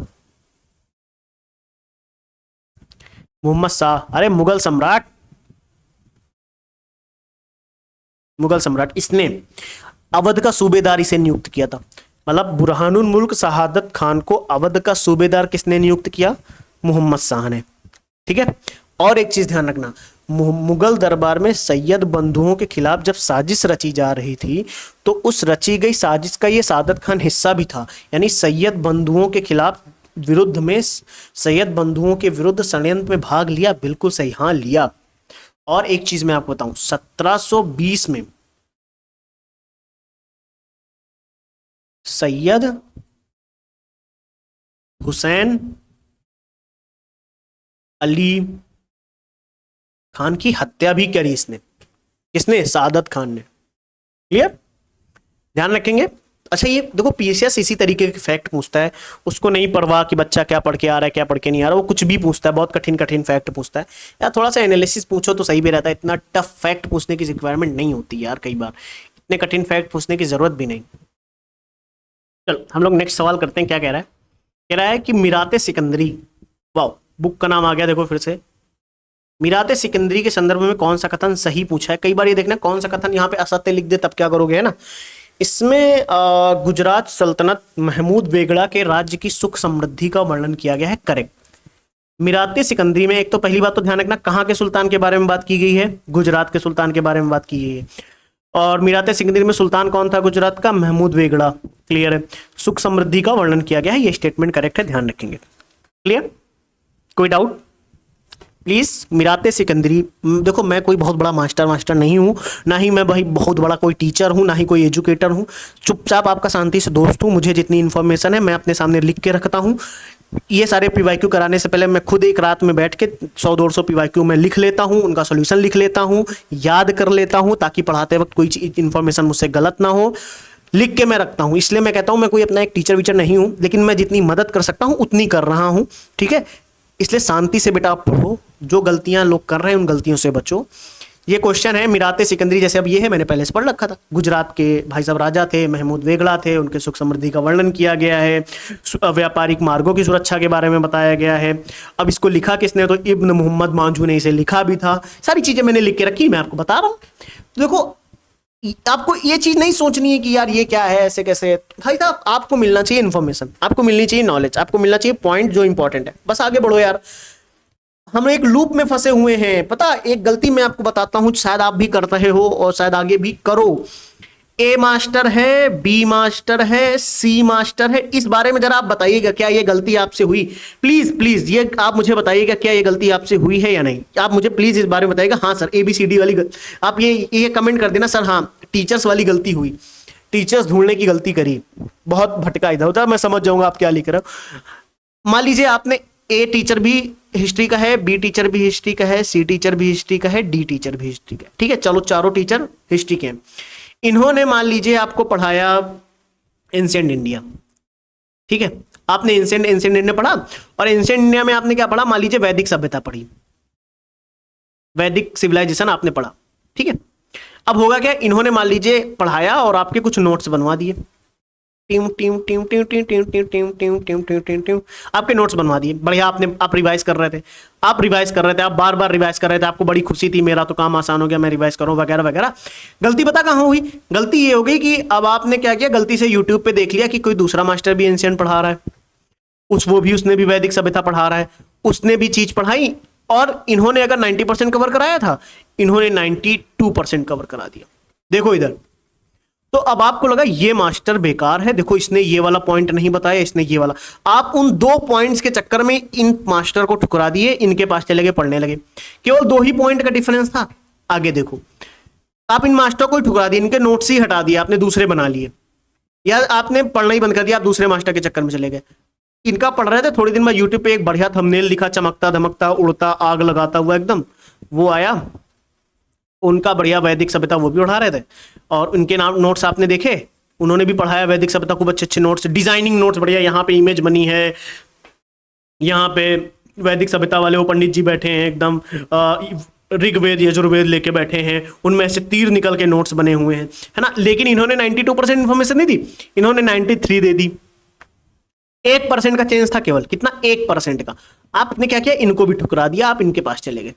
मोहम्मद शाह, अरे मुगल सम्राट, इसने अवध का सूबेदार इसे नियुक्त किया था। मतलब बुरहानुल मुल्क शहादत खान को अवध का सूबेदार किसने नियुक्त किया? मोहम्मद शाह ने। ठीक है, और एक चीज ध्यान रखना, मुगल दरबार में सैयद बंधुओं के खिलाफ जब साजिश रची जा रही थी तो उस रची गई साजिश का ये सादत खान हिस्सा भी था। यानी सैयद बंधुओं के खिलाफ विरुद्ध में, सैयद बंधुओं के विरुद्ध षड्यंत्र में भाग लिया, बिल्कुल सही, हाँ लिया। और एक चीज मैं आपको बताऊं, 1720 में सैयद हुसैन अली खान की हत्या भी करी इसने। किसने? सादत खान ने। क्लियर? ध्यान रखेंगे। अच्छा, ये देखो पीएसएस इसी तरीके के फैक्ट पूछता है, उसको नहीं परवाह कि बच्चा क्या पढ़ के आ रहा है, क्या पढ़ के नहीं आ रहा, वो कुछ भी पूछता है, बहुत कठिन कठिन फैक्ट पूछता है यार। थोड़ा सा एनालिसिस पूछो तो सही भी रहता है, इतना टफ फैक्ट पूछने की रिक्वायरमेंट नहीं होती यार, कई बार इतने कठिन फैक्ट पूछने की जरूरत भी नहीं। चलो हम लोग नेक्स्ट सवाल करते हैं, क्या कह रहा है? कह रहा है कि मीराते सिकंदरी, वाह बुक का नाम आ गया देखो फिर से, मीराते सिकंदरी के संदर्भ में कौन सा कथन सही पूछा है। कई बार ये देखना कौन सा कथन यहाँ पे असत्य लिख दे तब क्या करोगे, है ना। इसमें गुजरात सल्तनत महमूद बेगड़ा के राज्य की सुख समृद्धि का वर्णन किया गया है, करेक्ट। मीराते सिकंदरी में एक तो पहली बात तो ध्यान रखना, कहाँ के सुल्तान के बारे में बात की गई है? गुजरात के सुल्तान के बारे में बात की गई है। और मीराते सिकंदरी में सुल्तान कौन था गुजरात का? महमूद बेगड़ा। क्लियर है, सुख समृद्धि का वर्णन किया गया है, ये स्टेटमेंट करेक्ट है, ध्यान रखेंगे। क्लियर? कोई डाउट? प्लीज मीराते सिकंदरी, देखो मैं कोई बहुत बड़ा मास्टर नहीं हूँ, ना ही मैं भाई बहुत बड़ा कोई टीचर हूँ, ना ही कोई एजुकेटर हूँ, चुपचाप आपका शांति से दोस्त हूँ। मुझे जितनी इन्फॉर्मेशन है मैं अपने सामने लिख के रखता हूँ, ये सारे पीवाईक्यू कराने से पहले मैं खुद एक रात में बैठ के 100-200 पीवाईक्यू मैं लिख लेता हूँ, उनका सोल्यूशन लिख लेता हूँ, याद कर लेता हूँ, ताकि पढ़ाते वक्त कोई इन्फॉर्मेशन मुझसे गलत ना हो, लिख के मैं रखता हूँ। इसलिए मैं कहता हूँ मैं कोई अपना एक टीचर वीचर नहीं हूँ, लेकिन मैं जितनी मदद कर सकता हूँ उतनी कर रहा हूँ, ठीक है। इसलिए शांति से बेटा आप पढ़ो, जो गलतियां लोग कर रहे हैं उन गलतियों से बचो। ये क्वेश्चन है मिराते सिकंदरी, जैसे अब ये है, मैंने पहले से पढ़ रखा था। गुजरात के भाई साहब राजा थे, महमूद वेगड़ा थे, उनके सुख समृद्धि का वर्णन किया गया है, व्यापारिक मार्गों की सुरक्षा के बारे में बताया गया है। अब इसको लिखा किसने, तो इब्न मोहम्मद मांझू ने इसे लिखा भी था। सारी चीजें मैंने लिख के रखी, मैं आपको बता रहा हूँ। देखो आपको ये चीज नहीं सोचनी है कि यार ये क्या है, ऐसे कैसे। भाई साहब आपको मिलना चाहिए इन्फॉर्मेशन, आपको मिलनी चाहिए नॉलेज, आपको मिलना चाहिए पॉइंट जो इंपॉर्टेंट है, बस आगे बढ़ो यार। हम एक लूप में फंसे हुए हैं। पता, एक गलती मैं आपको बताता हूं, शायद आप भी कर रहे हो और शायद आगे भी करो। ए मास्टर है, बी मास्टर है, सी मास्टर है, इस बारे में जरा आप बताइएगा क्या ये गलती आपसे हुई। प्लीज प्लीज ये आप मुझे बताइएगा क्या ये गलती आपसे हुई है या नहीं। आप मुझे प्लीज इस बारे में बताइएगा। हाँ सर ABCD वाली आप ये कमेंट कर देना सर, हाँ टीचर्स वाली गलती हुई, टीचर्स ढूंढने की गलती करी, बहुत भटका इधर उधर, मैं समझ जाऊंगा आप क्या लिख रहे हो। मान लीजिए आपने ए टीचर भी हिस्ट्री का है, बी टीचर भी हिस्ट्री का है, सी टीचर भी हिस्ट्री का है, डी टीचर भी हिस्ट्री का है, ठीक है। चलो चारों टीचर हिस्ट्री के हैं। इन्होंने मान लीजिए आपको पढ़ाया एंशिएंट इंडिया, ठीक है। आपने एंशिएंट इंडिया पढ़ा, और एंशिएंट इंडिया में आपने क्या पढ़ा, मान लीजिए वैदिक सभ्यता पढ़ी, वैदिक सिविलाइजेशन आपने पढ़ा, ठीक है। अब होगा क्या, इन्होंने मान लीजिए पढ़ाया और आपके कुछ नोट्स बनवा दिए, team team team team team team team team team team team team team आपके नोट्स बनवा दिए, बढ़िया। आप रिवाइज कर रहे थे, आप बार बार रिवाइज कर रहे थे, आपको बड़ी खुशी थी, मेरा तो काम आसान हो गया, मैं रिवाइज करूं वगैरह वगैरह। गलती पता कहां हुई, गलती ये हो गई कि अब आपने क्या किया, गलती से यूट्यूब पे देख लिया कि कोई दूसरा मास्टर भी एंशिएंट पढ़ा रहा है, उसने भी वैदिक सभ्यता पढ़ा रहा है, उसने भी चीज पढ़ाई, और इन्होंने अगर 90% कवर कराया था, इन्होंने 92% कवर करा दिया। देखो इधर, तो अब आपको लगा ये मास्टर बेकार है, देखो इसने ये वाला पॉइंट नहीं बताया, इसने ये वाला। आप उन 2 पॉइंट्स के चक्कर में इन मास्टर को ठुकरा दिए, इनके पास चले गए, पढ़ने लगे। केवल 2 ही पॉइंट का डिफरेंस था। आगे देखो, आप इन मास्टर को ही ठुकरा दिए, इनके नोट्स ही हटा दिए, आपने दूसरे बना लिए, या आपने पढ़ना ही बंद कर दिया, आप दूसरे मास्टर के चक्कर में चले गए। इनका पढ़ रहे थे, थोड़ी दिन बाद यूट्यूब पे एक बढ़िया थंबनेल दिखा, चमकता धमकता उड़ता आग लगाता हुआ एकदम, वो आया, उनका बढ़िया वैदिक सभ्यता वो भी उठा रहे थे, और उनके नाम नोट्स आपने देखे, उन्होंने भी पढ़ाया वैदिक सभ्यता, खूब अच्छे अच्छे नोट्स, डिजाइनिंग नोट्स बढ़िया, यहाँ पे इमेज बनी है, यहाँ पे वैदिक सभ्यता वाले वो पंडित जी बैठे हैं एकदम, ऋग्वेद यजुर्वेद लेके बैठे हैं, उनमें से तीर निकल के नोट्स बने हुए हैं, है ना। लेकिन इन्होंने 92% इंफॉर्मेशन नहीं दी, इन्होंने 93 दे दी। 1% का चेंज था केवल, कितना, 1% का। आपने क्या किया, इनको भी ठुकरा दिया, आप इनके पास चले गए।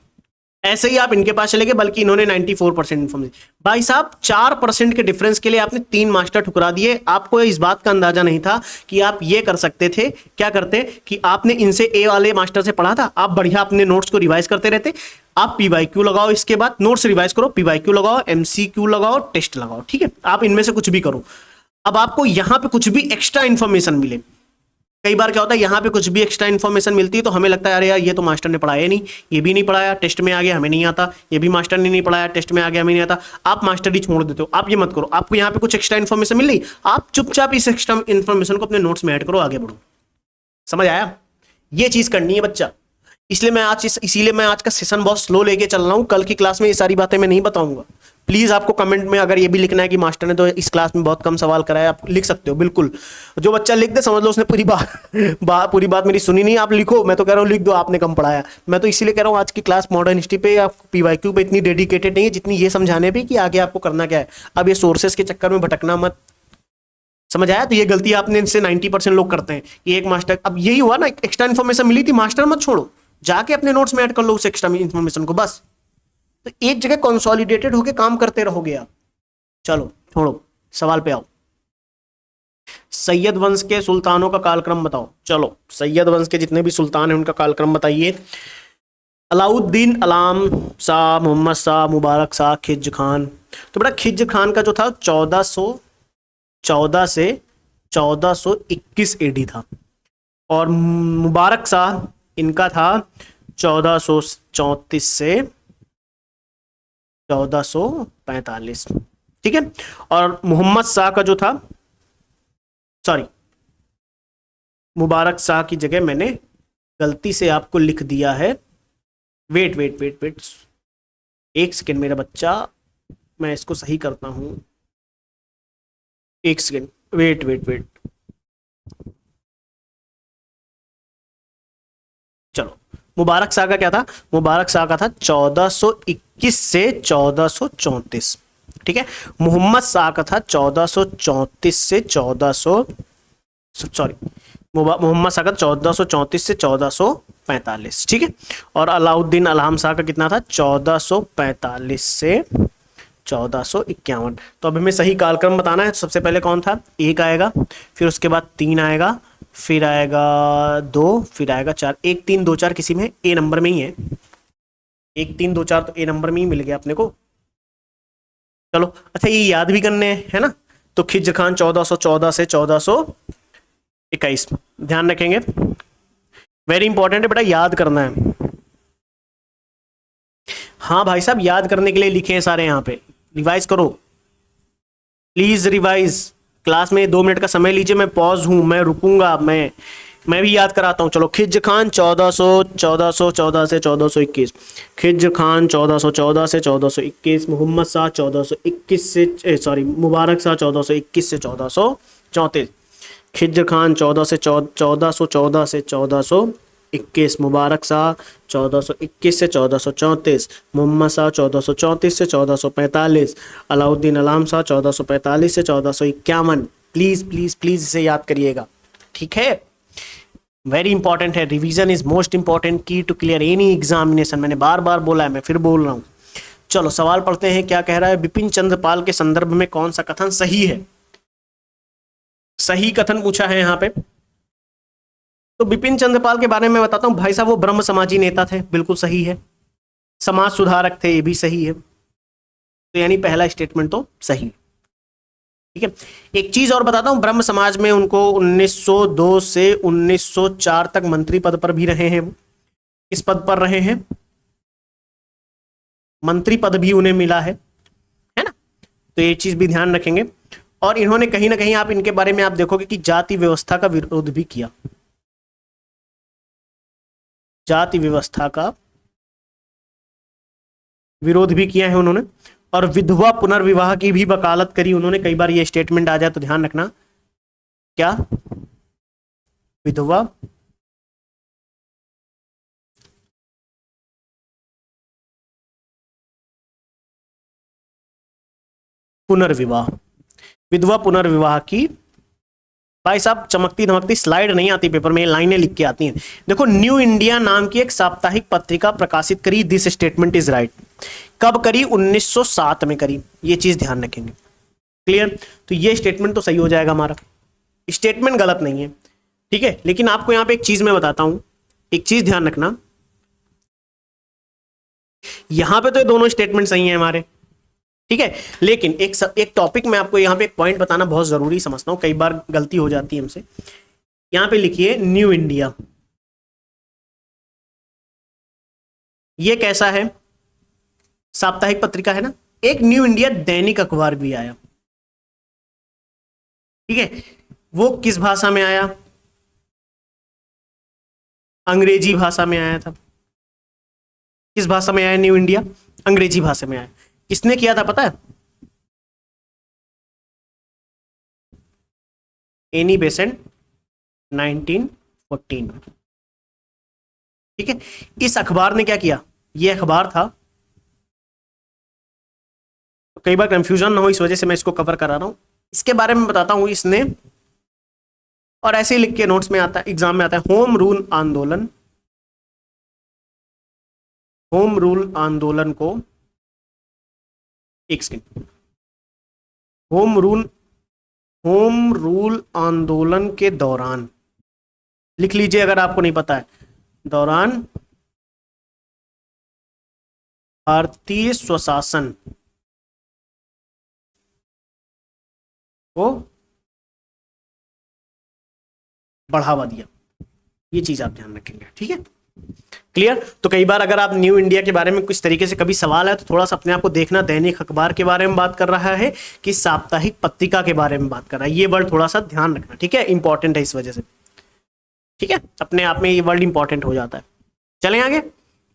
ऐसे ही आप इनके पास चले गए, बल्कि इन्होंने 94% इंफॉर्मेशन। भाई साहब 4% के डिफरेंस के लिए आपने 3 मास्टर ठुकरा दिए। आपको इस बात का अंदाजा नहीं था कि आप ये कर सकते थे, क्या करते कि आपने इनसे ए वाले मास्टर से पढ़ा था, आप बढ़िया अपने नोट्स को रिवाइज करते रहते। आप पीवाईक्यू लगाओ, इसके बाद नोट्स रिवाइज करो, पीवाईक्यू लगाओ, MCQ लगाओ, टेस्ट लगाओ, ठीक है। आप इनमें से कुछ भी करो। अब आपको यहां पे कुछ भी एक्स्ट्रा इंफॉर्मेशन मिले, कई बार क्या होता है, यहाँ पे कुछ भी एक्स्ट्रा इन्फॉर्मेशन मिलती है तो हमें लगता है अरे यार ये तो मास्टर ने पढ़ाया नहीं, ये भी नहीं पढ़ाया, टेस्ट में आ गया हमें नहीं आता, ये भी मास्टर ने नहीं पढ़ाया, टेस्ट में आ गया हमें नहीं आता। आप मास्टर ही छोड़ देते हो। आप ये मत करो, आपको यहाँ पे कुछ एक्स्ट्रा इन्फॉर्मेशन मिल रही, आप चुपचाप इस एक्स्ट्रा इन्फॉर्मेशन को अपने नोट्स में ऐड करो, आगे बढ़ो। समझ आया, ये चीज करनी है बच्चा। इसीलिए मैं आज का सेशन बहुत स्लो लेके चल रहा हूँ। कल की क्लास में ये सारी बातें मैं नहीं बताऊंगा। प्लीज आपको कमेंट में अगर ये भी लिखना है कि मास्टर ने तो इस क्लास में बहुत कम सवाल कराया, आप लिख सकते हो, बिल्कुल। जो बच्चा लिख दे समझ लो उसने पूरी बात मेरी सुनी नहीं। आप लिखो, मैं तो कह रहा हूँ लिख दो, आपने कम पढ़ाया। मैं तो इसीलिए कह रहा हूँ आज की क्लास मॉडर्न हिस्ट्री पे या पीवाईक्यू पे इतनी डेडिकेटेड नहीं है जितनी ये समझाने पे कि आगे आपको करना क्या है। अब ये सोर्सेस के चक्कर में भटकना मत। समझ आया। तो ये गलती आपने इनसे 90% लोग करते हैं कि एक मास्टर, अब यही हुआ ना, एक्स्ट्रा इन्फॉर्मेशन मिली थी, मास्टर मत छोड़ो, जाके अपने नोट्स में ऐड कर लो उस एक्स्ट्रा इन्फॉर्मेशन को, बस। तो एक जगह कंसोलिडेटेड होके काम करते रहोगे आप। चलो छोड़ो, सवाल पे आओ। सैयद वंश के सुल्तानों का कालक्रम बताओ। चलो सैयद वंश के जितने भी सुल्तान हैं उनका कालक्रम बताइए। अलाउद्दीन, अलाम शाह, मोहम्मद शाह, मुबारक शाह, खिज्र खान। तो बेटा खिज्र खान का जो था 1414 से 1421 AD था, और मुबारक शाह इनका था 1434 से 1445, ठीक है। और मोहम्मद शाह का जो था, सॉरी मुबारक शाह की जगह मैंने गलती से आपको लिख दिया है। वेट वेट वेट वेट, एक सेकेंड मेरा बच्चा, मैं इसको सही करता हूँ। एक सेकेंड, वेट वेट वेट, चलो। मुबारक शाह का क्या था? मुबारक शाह का था 1421 से 1434, ठीक है। मोहम्मद शाह का था 1434 से 1400, सॉरी, मोहम्मद शाह का 1434 से 1445, ठीक है। और अलाउद्दीन अल्हम शाह का कितना था? 1445 से 1451। तो अब हमें सही कालक्रम बताना है। तो सबसे पहले कौन था? एक आएगा, फिर उसके बाद 3 आएगा, फिर आएगा 2, फिर आएगा 4। 1 3 2 4 किसी में ए नंबर में ही है। 1 3 2 4 तो ए नंबर में ही मिल गया अपने को। चलो, अच्छा ये याद भी करने हैं, है ना। तो खिज्र खान 1414 से 1421, ध्यान रखेंगे, वेरी इंपॉर्टेंट है बेटा, याद करना है। हाँ भाई साहब, याद करने के लिए लिखे हैं सारे, यहाँ पे रिवाइज करो प्लीज, रिवाइज। क्लास में 2 मिनट का समय लीजिए, मैं पॉज हूं, मैं रुकूंगा, मैं भी याद कराता हूं। चलो, खिज्र खान 1414 से 1421, खिज्र खान 1414 से 1421, मोहम्मद शाह 1421 से सॉरी मुबारक शाह 1421 से 1434, खिज्र खान 1414 से 1421, मुबारक शाह 1421 से 1434, मोहम्मद शाह 1434 से 1445, अलाउद्दीन अल्हम शाह 1445 से 1451। प्लीज प्लीज प्लीज इसे याद करिएगा, ठीक है। वेरी इंपॉर्टेंट है, रिवीजन इज मोस्ट इंपॉर्टेंट की टू क्लियर एनी एग्जामिनेशन। मैंने बार बार बोला है, मैं फिर बोल रहा हूं। चलो सवाल पढ़ते हैं, क्या कह रहा है? बिपिन चंद्र पाल के संदर्भ में कौन सा कथन सही है? सही कथन पूछा है यहाँ पे। तो बिपिन चंद्र पाल के बारे में बताता हूं भाई साहब, वो ब्रह्म समाजी नेता थे, बिल्कुल सही है। समाज सुधारक थे, ये भी सही है। तो यानी पहला स्टेटमेंट तो सही है, ठीक है। एक चीज और बताता हूं, ब्रह्म समाज में उनको 1902 से 1904 तक मंत्री पद पर भी रहे हैं। वो किस पद पर रहे हैं? मंत्री पद भी उन्हें मिला है ना। तो ये चीज भी ध्यान रखेंगे। और इन्होंने कहीं ना कहीं, आप इनके बारे में आप देखोगे कि जाति व्यवस्था का विरोध भी किया, जाति व्यवस्था का विरोध भी किया है उन्होंने। और विधवा पुनर्विवाह की भी वकालत करी उन्होंने। कई बार ये स्टेटमेंट आ जाए तो ध्यान रखना, क्या? विधवा पुनर्विवाह, विधवा पुनर्विवाह की। भाई साहब, चमकती धमकती स्लाइड नहीं आती पेपर में, लाइनें लिख के आती हैं। देखो, न्यू इंडिया नाम की एक साप्ताहिक पत्रिका प्रकाशित करी, दिस स्टेटमेंट इज राइट। कब करी? 1907 में करी, ये चीज ध्यान रखेंगे, क्लियर। तो ये स्टेटमेंट तो सही हो जाएगा हमारा, स्टेटमेंट गलत नहीं है, ठीक है। लेकिन आपको यहां पे एक चीज मैं बताता हूं, एक चीज ध्यान रखना, यहां पे तो दोनों स्टेटमेंट सही है हमारे, ठीक है। लेकिन एक टॉपिक में आपको यहां पे एक पॉइंट बताना बहुत जरूरी समझता हूं, कई बार गलती हो जाती है हमसे। यहां पे लिखिए न्यू इंडिया, ये कैसा है? साप्ताहिक पत्रिका है ना। एक न्यू इंडिया दैनिक अखबार भी आया, ठीक है। वो किस भाषा में आया? अंग्रेजी भाषा में आया था। किस भाषा में आया न्यू इंडिया? अंग्रेजी भाषा में आया। किसने किया था पता है? एनी बेसेंट, 1914, ठीक है। इस अखबार ने क्या किया? ये अखबार था, तो कई बार कंफ्यूजन ना हो इस वजह से मैं इसको कवर करा रहा हूं। इसके बारे में बताता हूं इसने, और ऐसे ही लिख के नोट्स में आता है, एग्जाम में आता है, होम रूल आंदोलन, होम रूल आंदोलन को, एक सेकेंड, होम रूल आंदोलन के दौरान, लिख लीजिए अगर आपको नहीं पता है, दौरान भारतीय स्वशासन को बढ़ावा दिया। ये चीज आप ध्यान रखेंगे, ठीक है, क्लियर। तो कई बार अगर आप न्यू इंडिया के बारे में कुछ तरीके से कभी सवाल है तो थोड़ा सा अपने आप को देखना, दैनिक अखबार के बारे में बात कर रहा है कि साप्ताहिक पत्रिका के बारे में बात कर रहा है, ये वर्ड थोड़ा सा ध्यान रखना, ठीक है, इंपॉर्टेंट है इस वजह से। ठीक है, अपने आप में ये वर्ड इंपॉर्टेंट हो जाता है। चलें आगे,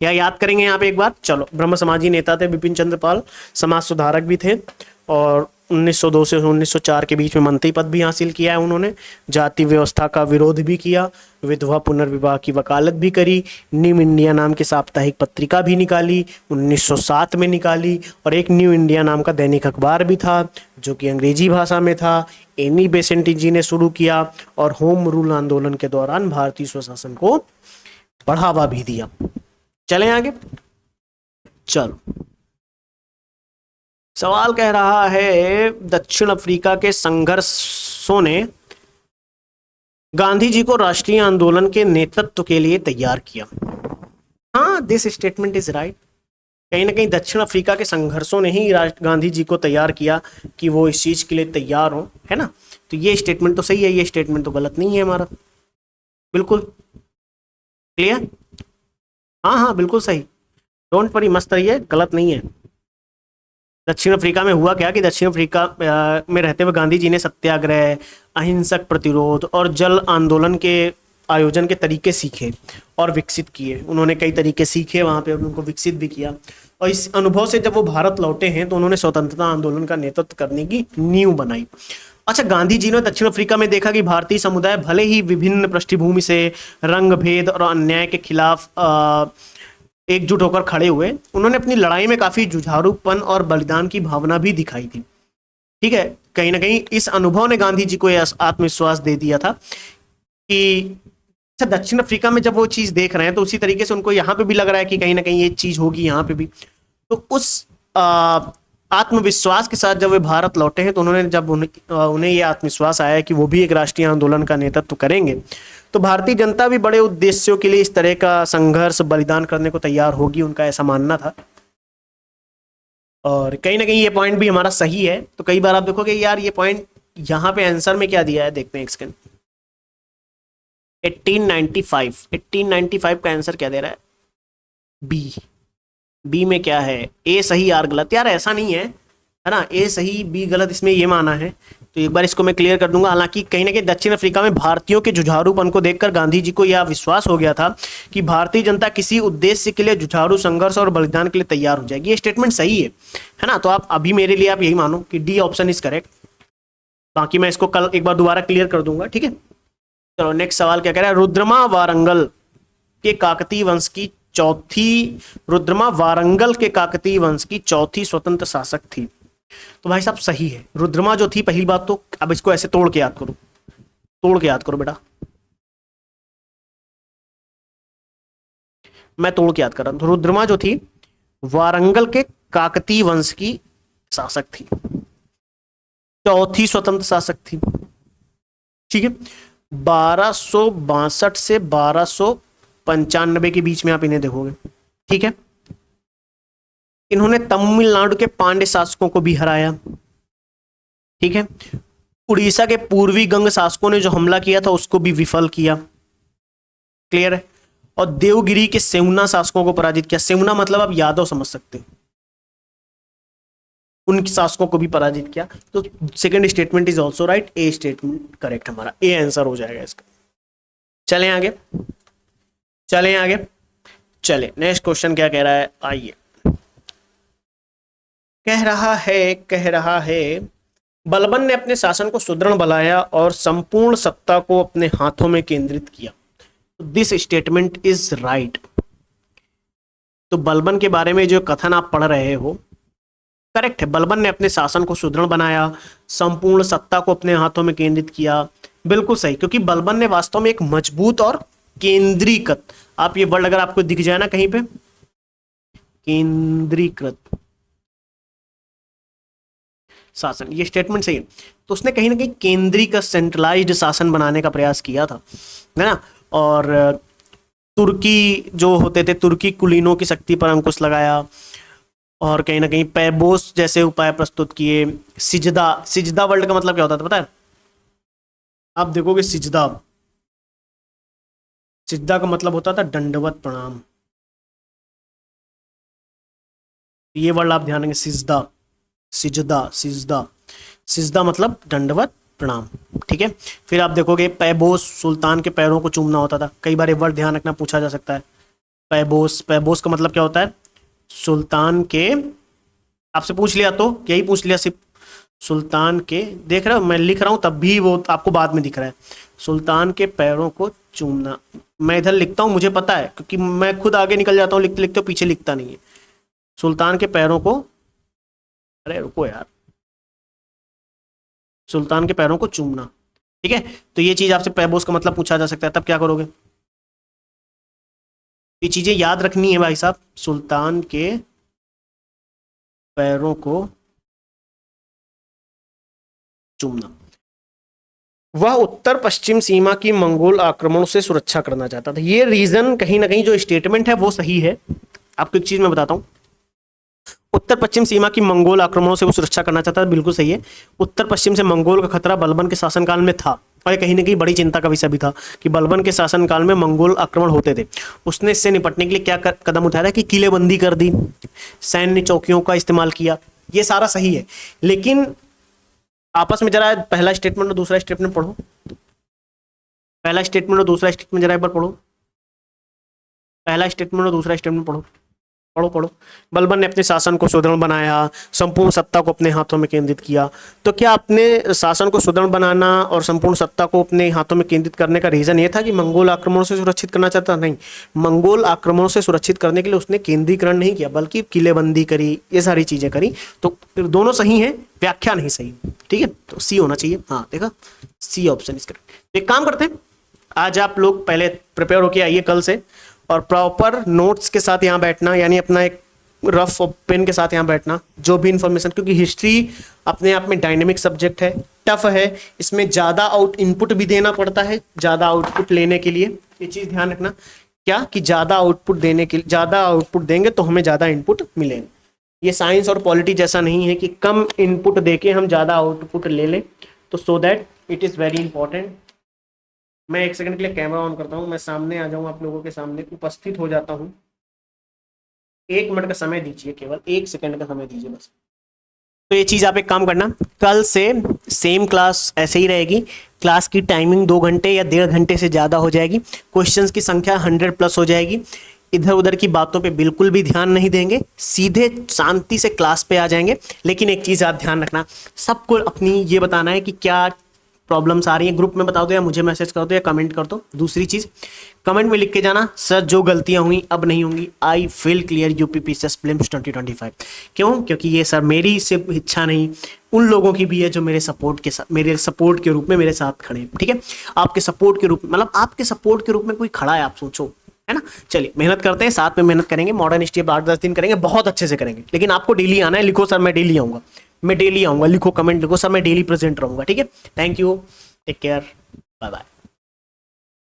या याद करेंगे यहाँ पे एक बार। चलो, ब्रह्म समाजी नेता थे बिपिन चंद्र पाल, समाज सुधारक भी थे, और 1902 से 1904 के बीच में मंत्री पद भी हासिल किया है उन्होंने। जाति व्यवस्था का विरोध भी किया, विधवा पुनर्विवाह की वकालत भी करी, न्यू इंडिया नाम की साप्ताहिक पत्रिका भी निकाली, 1907 में निकाली, और एक न्यू इंडिया नाम का दैनिक अखबार भी था जो कि अंग्रेजी भाषा में था, एनी बेसेंट जी ने शुरू किया, और होम रूल आंदोलन के दौरान भारतीय स्वशासन को बढ़ावा भी दिया। चलें आगे। चलो, सवाल कह रहा है दक्षिण अफ्रीका के संघर्षों ने गांधी जी को राष्ट्रीय आंदोलन के नेतृत्व के लिए तैयार किया। हाँ, दिस स्टेटमेंट इज राइट। कहीं ना कहीं दक्षिण अफ्रीका के संघर्षों ने ही गांधी जी को तैयार किया कि वो इस चीज के लिए तैयार हो, है ना। तो ये स्टेटमेंट तो सही है, ये स्टेटमेंट तो गलत नहीं है हमारा। बिल्कुल क्लियर, हाँ हाँ बिल्कुल सही, डोंट वरी, मस्त रहिए, गलत नहीं है। दक्षिण अफ्रीका में हुआ क्या कि दक्षिण अफ्रीका में रहते हुए गांधी जी ने सत्याग्रह, अहिंसक प्रतिरोध और जल आंदोलन के आयोजन के तरीके सीखे और विकसित किए। उन्होंने कई तरीके सीखे वहाँ पे और उनको विकसित भी किया, और इस अनुभव से जब वो भारत लौटे हैं तो उन्होंने स्वतंत्रता आंदोलन का नेतृत्व करने की नींव बनाई। अच्छा, गांधी जी ने दक्षिण अफ्रीका में देखा कि भारतीय समुदाय भले ही विभिन्न पृष्ठभूमि से, रंग भेद और अन्याय के खिलाफ एकजुट होकर खड़े हुए, उन्होंने अपनी लड़ाई में काफी जुझारूपन और बलिदान की भावना भी दिखाई थी। ठीक है, कहीं ना कहीं इस अनुभव ने गांधी जी को यह आत्मविश्वास दे दिया था कि अच्छा, दक्षिण अफ्रीका में जब वो चीज देख रहे हैं तो उसी तरीके से उनको यहाँ पे भी लग रहा है कि कहीं ना कहीं ये चीज होगी यहाँ पे भी। तो उस आत्मविश्वास के साथ जब वे भारत लौटे हैं तो उन्होंने जब उन्हें यह आत्मविश्वास आया कि वो भी एक राष्ट्रीय आंदोलन का नेतृत्व करेंगे, तो भारतीय जनता भी बड़े उद्देश्यों के लिए इस तरह का संघर्ष, बलिदान करने को तैयार होगी, उनका ऐसा मानना था। और कहीं ना कहीं ये पॉइंट भी हमारा सही है। तो कई बार आप देखोगे यार ये पॉइंट यहाँ पे आंसर में क्या दिया है, देखते हैं एक सेकंड। 1895 का आंसर क्या दे रहा है, बी। बी में क्या है, ए सही आर गलत। यार ऐसा नहीं है ना, ए सही बी गलत, इसमें ये माना है। तो एक बार इसको मैं क्लियर कर दूंगा। हालांकि कहीं ना कहीं दक्षिण अफ्रीका में भारतीयों के जुझारूपन को देखकर गांधी जी को यह विश्वास हो गया था कि भारतीय जनता किसी उद्देश्य के लिए जुझारू, संघर्ष और बलिदान के लिए तैयार हो जाएगी। ये स्टेटमेंट सही है ना। तो आप अभी मेरे लिए आप यही मानो कि डी ऑप्शन इज करेक्ट। बाकी मैं इसको कल एक बार दोबारा क्लियर कर दूंगा, ठीक है। चलो नेक्स्ट सवाल क्या कह रहा है, रुद्रमा वारंगल के काकतीय वंश की चौथी स्वतंत्र शासक थी। तो भाई साहब सही है, रुद्रमा जो थी, पहली बात तो अब इसको ऐसे तोड़ के याद करो, तोड़ के याद करो बेटा, मैं तोड़ के याद कर रहा हूं। तो रुद्रमा जो थी वारंगल के काकतीय वंश की शासक थी, चौथी स्वतंत्र शासक थी, ठीक है। 1262 से 1295 के बीच में आप इन्हें देखोगे, ठीक है। इन्होंने तमिलनाडु के पांड्य शासकों को भी हराया, ठीक है। उड़ीसा के पूर्वी गंग शासकों ने जो हमला किया था उसको भी विफल किया, क्लियर है। और देवगिरी के सेवना शासकों को पराजित किया। सेवना मतलब आप यादव समझ सकते हैं, उनके शासकों को भी पराजित किया। तो second statement is also right, A statement correct, हमारा ए आंसर हो जाएगा इसका। चलें आगे, चलें आगे, चले नेक्स्ट क्वेश्चन क्या कह रहा है, आइए। कह रहा है बलबन ने अपने शासन को सुदृढ़ बनाया और संपूर्ण सत्ता को अपने हाथों में केंद्रित किया। This statement is right. तो बलबन के बारे में जो कथन आप पढ़ रहे हो करेक्ट है। बलबन ने अपने शासन को सुदृढ़ बनाया, संपूर्ण सत्ता को अपने हाथों में केंद्रित किया, बिल्कुल सही। क्योंकि बलबन ने वास्तव में एक मजबूत और केंद्रीकृत, आप ये वर्ड अगर आपको दिख जाए ना कहीं पे, केंद्रीकृत शासन, ये स्टेटमेंट सही है। तो उसने कहीं ना कहीं केंद्रीकृत, सेंट्रलाइज्ड शासन बनाने का प्रयास किया था, है ना। और तुर्की जो होते थे, तुर्की कुलीनों की शक्ति पर अंकुश लगाया, और कहीं ना कहीं पैबोस जैसे उपाय प्रस्तुत किए। सिजदा, सिजदा वर्ड का मतलब क्या होता था पता है, आप देखोगे सिजदा, सिजदा का मतलब होता था दंडवत प्रणाम। ये वर्ड आप ध्यान रखेंगे, सिजदा, सिजदा, सिजदा, सिजदा मतलब दंडवत प्रणाम। ठीक है, फिर आप देखोगे पैबोस, सुल्तान के पैरों को चूमना होता था। कई बार ये वर्ड ध्यान रखना, पूछा जा सकता है। पैबोस, पैबोस का मतलब क्या होता है? सुल्तान के, आपसे पूछ लिया तो यही पूछ लिया सिर्फ, सुल्तान के, देख रहे हो मैं लिख रहा हूं तब भी वो आपको बाद में दिख रहा है, सुल्तान के पैरों को चूमना। मैं इधर लिखता हूं, मुझे पता है, क्योंकि मैं खुद आगे निकल जाता हूं लिखते लिखते, पीछे लिखता नहीं है। सुल्तान के पैरों को, अरे रुको यार, सुल्तान के पैरों को चूमना। ठीक है, तो ये चीज आपसे पैबोस का मतलब पूछा जा सकता है, तब क्या करोगे? ये चीजें याद रखनी है भाई साहब। सुल्तान के पैरों को चूमना। वह उत्तर पश्चिम सीमा की मंगोल आक्रमणों से सुरक्षा करना चाहता था। ये रीजन कहीं ना कहीं जो स्टेटमेंट है वो सही है। आपको एक चीज मैं बताता हूं, उत्तर पश्चिम सीमा की मंगोल आक्रमणों से वो सुरक्षा करना चाहता था, बिल्कुल सही है। उत्तर पश्चिम से मंगोल का खतरा बलबन के शासनकाल में था, और ये कहीं ना कहीं बड़ी चिंता का विषय भी था कि बलबन के शासनकाल में मंगोल आक्रमण होते थे। उसने इससे निपटने के लिए क्या कदम उठाया था कि किलेबंदी कर दी, सैन्य चौकियों का इस्तेमाल किया। ये सारा सही है, लेकिन आपस में जरा पहला स्टेटमेंट और दूसरा स्टेटमेंट पढ़ो। पहला स्टेटमेंट और दूसरा स्टेटमेंट जरा एक बार पढ़ो। पहला स्टेटमेंट और दूसरा स्टेटमेंट पढ़ो, पढ़ो पढ़ो। बलबन ने अपने शासन को सुदृढ़ बनाया, संपूर्ण सत्ता को अपने हाथों में केंद्रित किया। तो क्या अपने शासन को सुदृढ़ बनाना और संपूर्ण सत्ता को अपने हाथों में केंद्रित करने का रीजन ये था कि मंगोल आक्रमणों से सुरक्षित करना चाहता? नहीं, मंगोल आक्रमणों से सुरक्षित करने के लिए उसने केंद्रीकरण नहीं किया, बल्कि किलेबंदी करी, ये सारी चीजें करी। तो दोनों सही है, व्याख्या नहीं सही। ठीक है, तो सी होना चाहिए। हाँ देखा, सी ऑप्शन इज करेक्ट। एक काम करते हैं, आज आप लोग पहले प्रिपेयर होके आइए कल से, और प्रॉपर नोट्स के साथ यहाँ बैठना, यानी अपना एक रफ पेन के साथ यहाँ बैठना। जो भी इंफॉर्मेशन, क्योंकि हिस्ट्री अपने आप में डायनेमिक सब्जेक्ट है, टफ है, इसमें ज़्यादा इनपुट भी देना पड़ता है। ज़्यादा आउटपुट लेने के लिए ये चीज़ ध्यान रखना, क्या कि ज़्यादा आउटपुट देने के लिए, ज़्यादा आउटपुट देंगे तो हमें ज़्यादा इनपुट मिलेंगे। ये साइंस और पॉलिटी जैसा नहीं है कि कम इनपुट देके हम ज़्यादा आउटपुट ले लें। तो so that it is very important. मैं एक सेकंड के लिए कैमरा ऑन करता हूँ, मैं सामने आ जाऊँ, आप लोगों के सामने उपस्थित हो जाता हूँ। 1 मिनट का समय दीजिए, केवल 1 सेकंड का समय दीजिए बस। तो ये चीज़ आप एक काम करना, कल से सेम क्लास ऐसे ही रहेगी। क्लास की टाइमिंग 2 घंटे या 1.5 घंटे से ज़्यादा हो जाएगी। क्वेश्चंस की संख्या 100+ हो जाएगी। इधर उधर की बातों पे बिल्कुल भी ध्यान नहीं देंगे, सीधे शांति से क्लास पे आ जाएंगे। लेकिन एक चीज़ आप ध्यान रखना, सबको अपनी ये बताना है कि क्या प्रॉब्लम्स आ रही हैं। ग्रुप में बता दो, या मुझे मैसेज कर दो, या कमेंट कर दो। दूसरी चीज़, कमेंट में लिख के जाना, सर जो गलतियां हुई अब नहीं होंगी। I feel clear UPPCS prelims 2025। क्यों? क्योंकि ये सर मेरी सिर्फ इच्छा नहीं, उन लोगों की भी है जो मेरे सपोर्ट के साथ, मेरे सपोर्ट के रूप में मेरे साथ खड़े हैं। ठीक है, आपके सपोर्ट के रूप में, मतलब आपके सपोर्ट के रूप में कोई खड़ा है, आप सोचो, है ना। चलिए मेहनत करते हैं, साथ में मेहनत करेंगे। मॉडर्न हिस्ट्री 8-10 दिन करेंगे, बहुत अच्छे से करेंगे। लेकिन आपको डेली आना है। लिखो सर मैं डेली आऊँगा, मैं डेली आऊँगा। लिखो, कमेंट लिखो, सर मैं डेली प्रेजेंट रहूँगा। ठीक है, thank you, take care, bye bye.